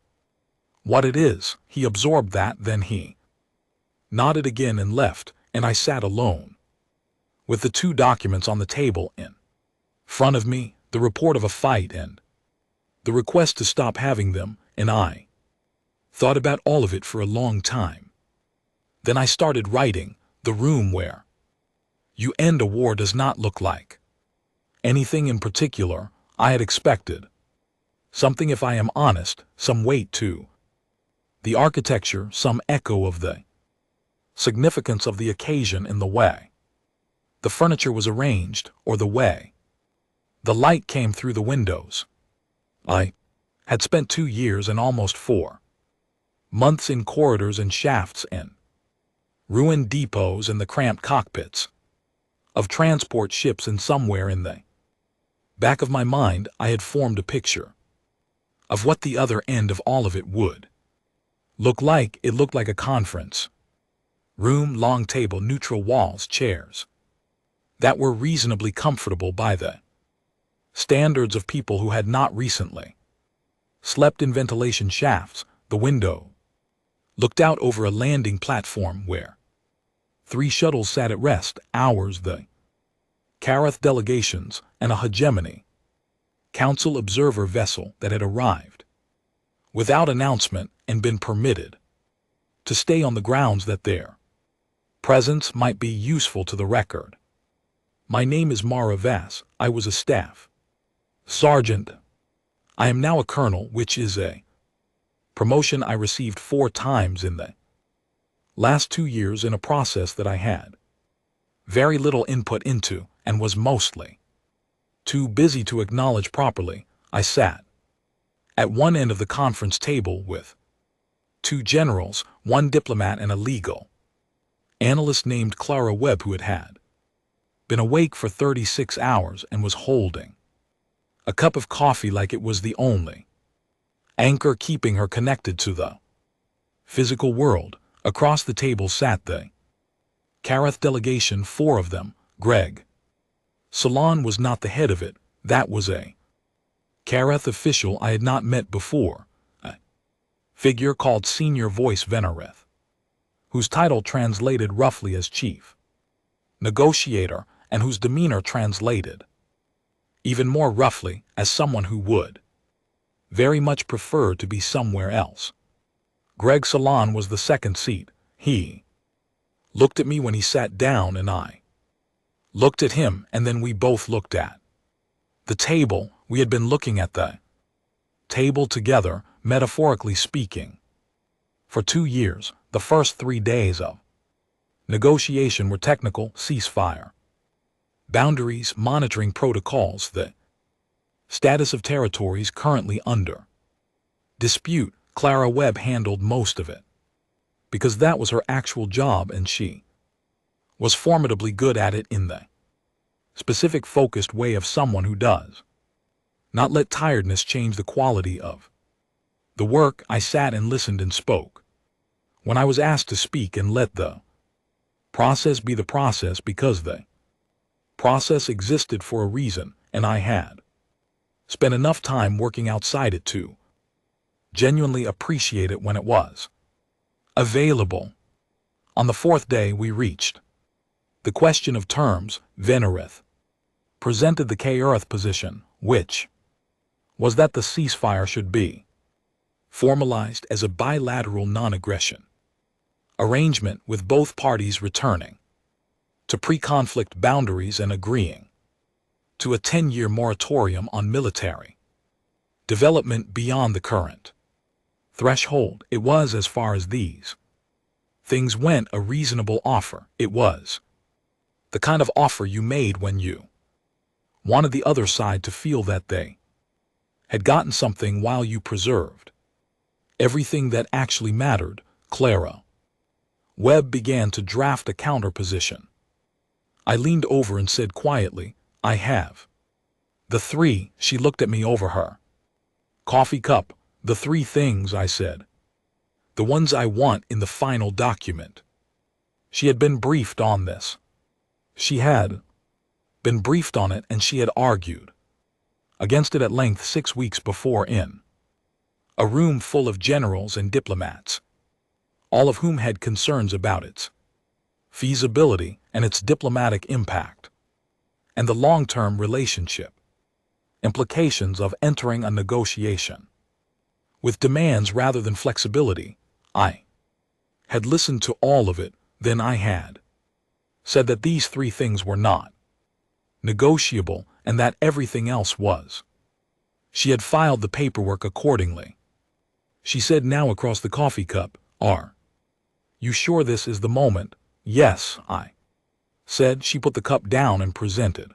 what it is. He absorbed that, then he nodded again and left, and I sat alone with the two documents on the table in front of me, the report of a fight and the request to stop having them, and I thought about all of it for a long time. Then I started writing. The room where you end a war does not look like anything in particular I had expected. Something, if I am honest, some weight to the architecture, some echo of the significance of the occasion in the way the furniture was arranged, or the way the light came through the windows. I had spent 2 years and almost 4 months in corridors and shafts and ruined depots and the cramped cockpits of transport ships, and somewhere in the back of my mind I had formed a picture of what the other end of all of it would look like. It looked like a conference room, long table, neutral walls, chairs that were reasonably comfortable by the standards of people who had not recently slept in ventilation shafts. The window looked out over a landing platform where 3 shuttles sat at rest, ours, the Karoth delegations, and a hegemony council observer vessel that had arrived without announcement and been permitted to stay on the grounds that their presence might be useful to the record. My name is Mara Vass. I was a staff sergeant. I am now a colonel, which is a promotion I received 4 times in the last 2 years, in a process that I had very little input into and was mostly too busy to acknowledge properly. I sat at one end of the conference table with 2 generals, 1 diplomat, and a legal analyst named Clara Webb, who had been awake for 36 hours and was holding a cup of coffee like it was the only anchor keeping her connected to the physical world. Across the table sat the Karoth delegation, 4 of them. Greg Salon was not the head of it. That was a Karoth official I had not met before, a figure called Senior Voice Venereth, whose title translated roughly as Chief Negotiator, and whose demeanor translated even more roughly as someone who would very much prefer to be somewhere else. Greg Salon was the second seat. He looked at me when he sat down, and I looked at him, and then we both looked at the table. We had been looking at the table together, metaphorically speaking. For 2 years, the first 3 days of negotiation were technical ceasefire, boundaries, monitoring protocols, the status of territories currently under dispute. Clara Webb handled most of it, because that was her actual job and she was formidably good at it in the specific focused way of someone who does not let tiredness change the quality of the work. I sat and listened and spoke when I was asked to speak and let the process be the process, because the process existed for a reason and I had spent enough time working outside it to genuinely appreciate it when it was available. On the 4th day we reached the question of terms. Venereth presented the K-Earth position, which was that the ceasefire should be formalized as a bilateral non-aggression arrangement with both parties returning to pre-conflict boundaries and agreeing to a 10-year moratorium on military development beyond the current threshold. It was, as far as these things went, a reasonable offer. It was the kind of offer you made when you wanted the other side to feel that they had gotten something while you preserved everything that actually mattered. Clara Webb began to draft a counterposition. I leaned over and said quietly, "I have the 3. She looked at me over her coffee cup. "The 3 things," I said. "The ones I want in the final document." She had been briefed on this. She had been briefed on it, and she had argued against it at length 6 weeks before in a room full of generals and diplomats, all of whom had concerns about its feasibility and its diplomatic impact, and the long-term relationship implications of entering a negotiation with demands rather than flexibility. I had listened to all of it. Then I had said that these 3 things were not negotiable and that everything else was. She had filed the paperwork accordingly. She said now across the coffee cup, "Are you sure this is the moment?" "Yes," I said. She put the cup down and presented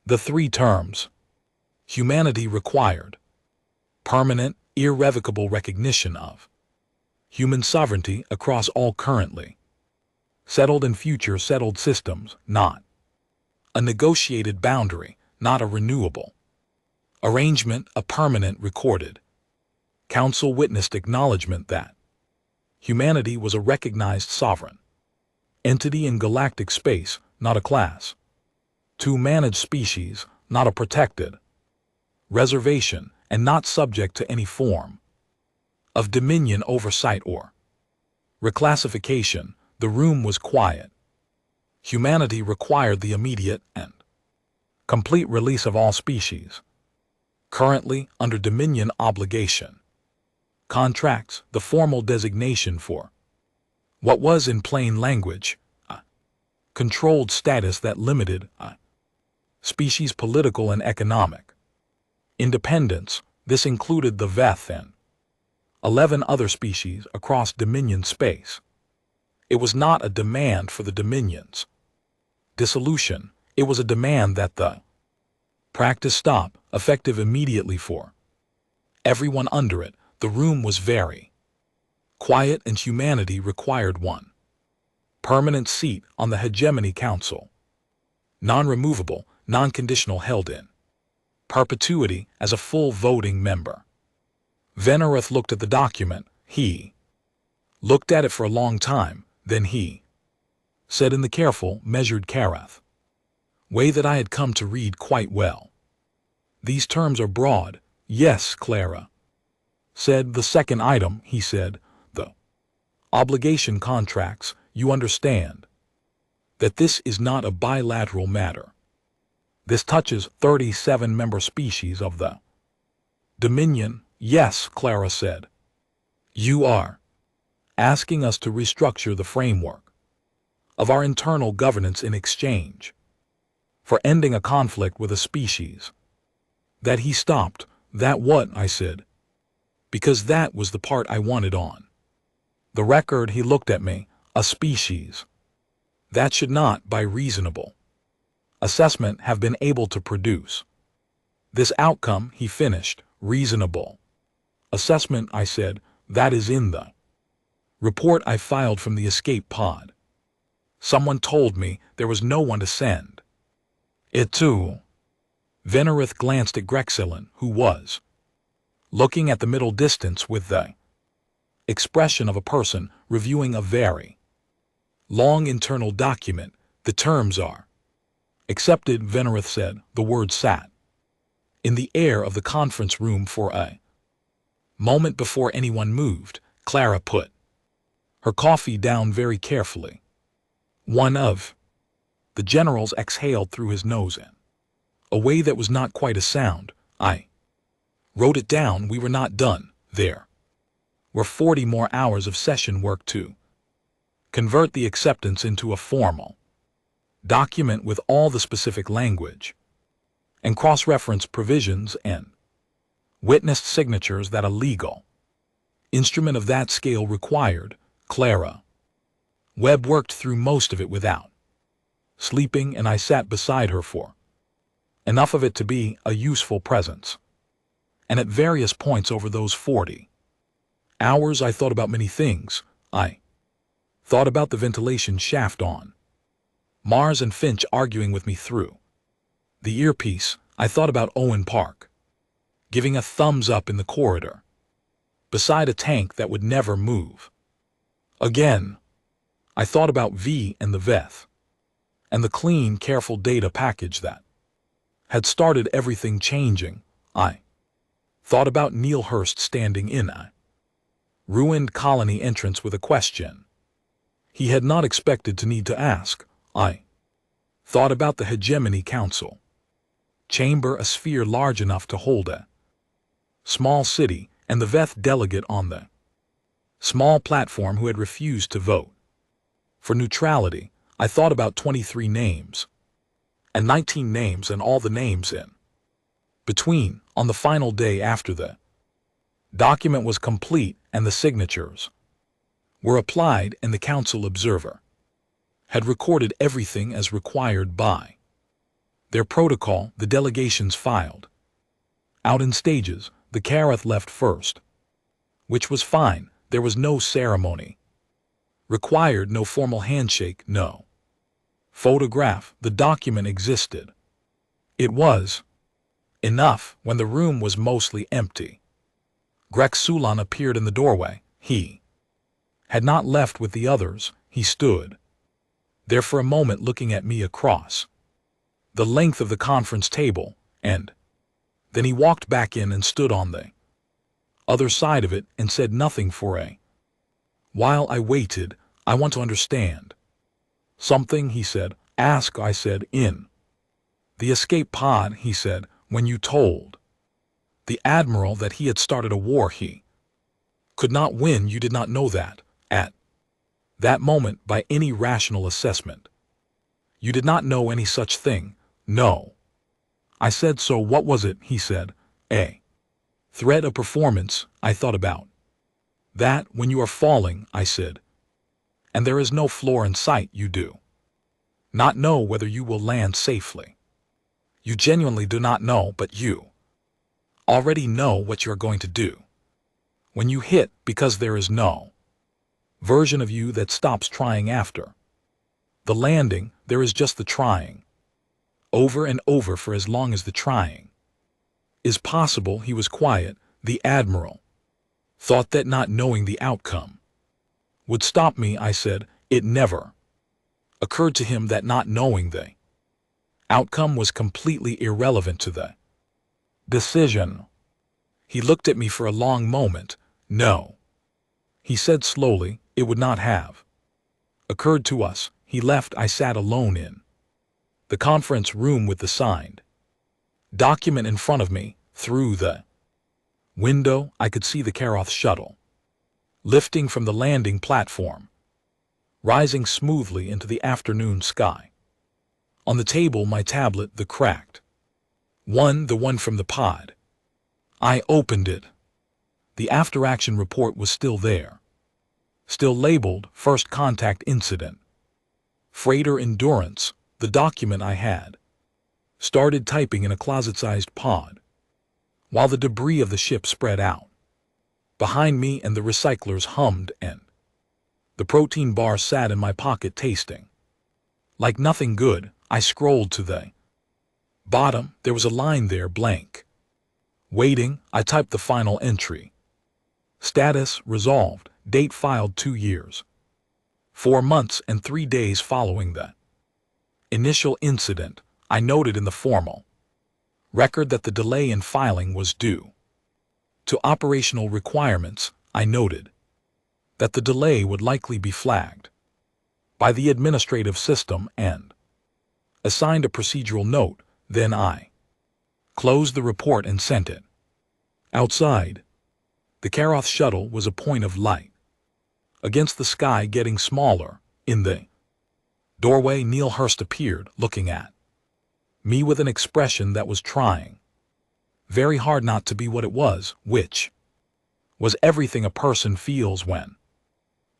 the 3 terms. Humanity required permanent, irrevocable recognition of human sovereignty across all currently settled and future settled systems, not a negotiated boundary, not a renewable arrangement, a permanent recorded council witnessed acknowledgement that humanity was a recognized sovereign entity in galactic space, not a class, to manage species, not a protected reservation, and not subject to any form of dominion, oversight, or reclassification. The room was quiet. Humanity required the immediate and complete release of all species currently under dominion obligation contracts, the formal designation for what was in plain language a controlled status that limited a species' political and economic independence. This included the Veth and 11 other species across Dominion space. It was not a demand for the Dominion's dissolution. It was a demand that the practice stop, effective immediately for everyone under it. The room was very quiet, and humanity required one permanent seat on the Hegemony Council, non-removable, non-conditional, held in perpetuity as a full voting member. Venereth looked at the document. He looked at it for a long time. Then he said in the careful, measured Karath way that I had come to read quite well, "These terms are broad." "Yes," Clara said. "The second item," he said, "the obligation contracts. You understand that this is not a bilateral matter. This touches 37 member species of the Dominion." "Yes," Clara said. "You are asking us to restructure the framework of our internal governance in exchange for ending a conflict with a species that." He stopped. "That what?" I said. because that was the part I wanted on. The record, he looked at me, a species. That should not, by reasonable assessment, have been able to produce. This outcome, he finished, reasonable assessment, I said, that is in the report I filed from the escape pod. Someone told me there was no one to send it to. Venerith glanced at Grexillan, who was looking at the middle distance with the expression of a person reviewing a very long internal document. The terms are accepted, Venerith said. The word sat in the air of the conference room for a moment before anyone moved. Clara put her coffee down very carefully. One of the generals exhaled through his nose in a way that was not quite a sound. I wrote it down. We were not done. There were 40 more hours of session work to convert the acceptance into a formal document with all the specific language and cross-reference provisions and witnessed signatures that a legal instrument of that scale required. Clara Webb worked through most of it without sleeping, and I sat beside her for enough of it to be a useful presence. And at various points over those 40 hours I thought about many things. I thought about the ventilation shaft on Mars and Finch arguing with me through the earpiece. I thought about Owen Park giving a thumbs up in the corridor beside a tank that would never move again. I thought about V and the Veth and the clean, careful data package that had started everything changing. I thought about Neil Hurst standing in a ruined colony entrance with a question he had not expected to need to ask. I thought about the Hegemony Council chamber, a sphere large enough to hold a small city, and the Veth delegate on the small platform who had refused to vote for neutrality. I thought about 23 names and 19 names and all the names in between on the final day after the document was complete and the signatures were applied and the council observer had recorded everything as required by their protocol. The delegations filed out in stages. The Karath left first, which was fine. There was no ceremony required, no formal handshake, no photograph. The document existed. It was enough. When the room was mostly empty, Grexulan appeared in the doorway. He had not left with the others. He stood there for a moment looking at me across the length of the conference table, and then he walked back in and stood on the other side of it and said nothing for a while. I waited. I want to understand something, he said. Ask, I said. In the escape pod, he said, when you told the Admiral that he had started a war he could not win, you did not know that at that moment by any rational assessment. You did not know any such thing. No. I said, so what was it? He said, a threat of performance. I thought about that. When you are falling, I said, and there is no floor in sight, you do not know whether you will land safely. You genuinely do not know, but you already know what you are going to do when you hit, because there is no version of you that stops trying after the landing. There is just the trying over and over for as long as the trying is possible. He was quiet. The Admiral thought that not knowing the outcome would stop me. I said, it never occurred to him that not knowing the outcome was completely irrelevant to the decision. He looked at me for a long moment. No, he said slowly, it would not have occurred to us. He left. I sat alone in the conference room with the signed document in front of me. Through the window, I could see the Karoth shuttle lifting from the landing platform, rising smoothly into the afternoon sky. On the table, my tablet, the cracked one, the one from the pod. I opened it. The after-action report was still there. Still labeled First Contact Incident. Freighter Endurance, the document I had. Started typing in a closet-sized pod, while the debris of the ship spread out. Behind me and the recyclers hummed, and the protein bar sat in my pocket tasting like nothing good. I scrolled to the bottom. There was a line there, blank. Waiting. I typed the final entry. Status resolved. Date filed 2 years. 4 months and 3 days following the initial incident. I noted in the formal record that the delay in filing was due to operational requirements. I noted that the delay would likely be flagged by the administrative system and assigned a procedural note. Then I closed the report and sent it. Outside, the Karoth shuttle was a point of light against the sky, getting smaller. In the doorway, Neil Hurst appeared, looking at me with an expression that was trying very hard not to be what it was, which was everything a person feels when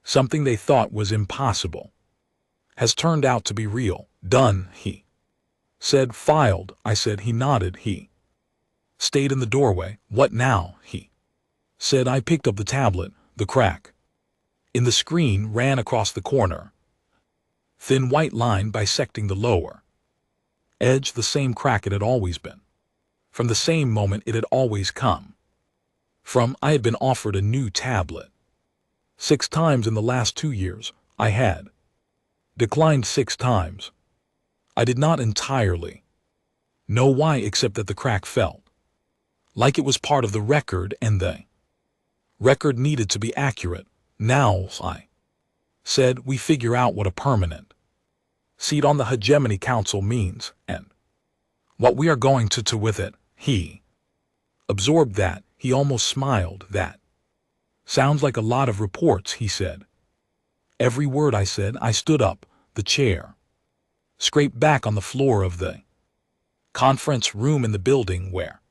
something they thought was impossible has turned out to be real. Done, he said. Filed, I said. He nodded. He stayed in the doorway. What now, he said. I picked up the tablet. The crack in the screen ran across the corner. Thin white line bisecting the lower edge, the same crack it had always been. From the same moment it had always come from. I had been offered a new tablet 6 times in the last 2 years. I had declined 6 times. I did not entirely know why, except that the crack felt like it was part of the record, and the record needed to be accurate. Now, I said, we figure out what a permanent seat on the Hegemony Council means, and what we are going to do with it. He absorbed that. He almost smiled. That sounds like a lot of reports, he said. Every word, I said. I stood up. The chair scraped back on the floor of the conference room in the building where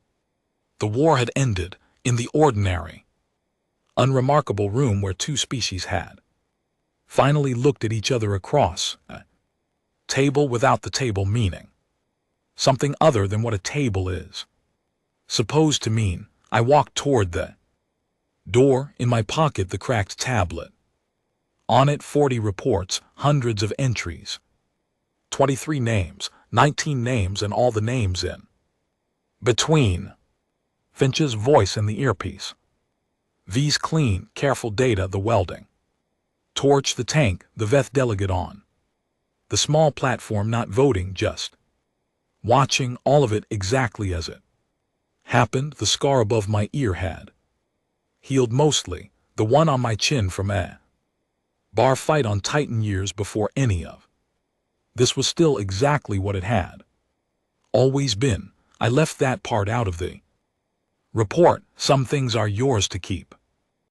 the war had ended, in the ordinary, unremarkable room where 2 species had finally looked at each other across a table without the table meaning something other than what a table is supposed to mean. I walked toward the door, in my pocket the cracked tablet. On it 40 reports, hundreds of entries, 23 names, 19 names, and all the names in between. Finch's voice in the earpiece. V's clean, careful data, the welding torch, the tank, the Veth delegate on the small platform, not voting, just watching, all of it exactly as it happened. The scar above my ear had healed mostly, the one on my chin from a bar fight on Titan years before any of this was still exactly what it had always been. I left that part out of the report. Some things are yours to keep.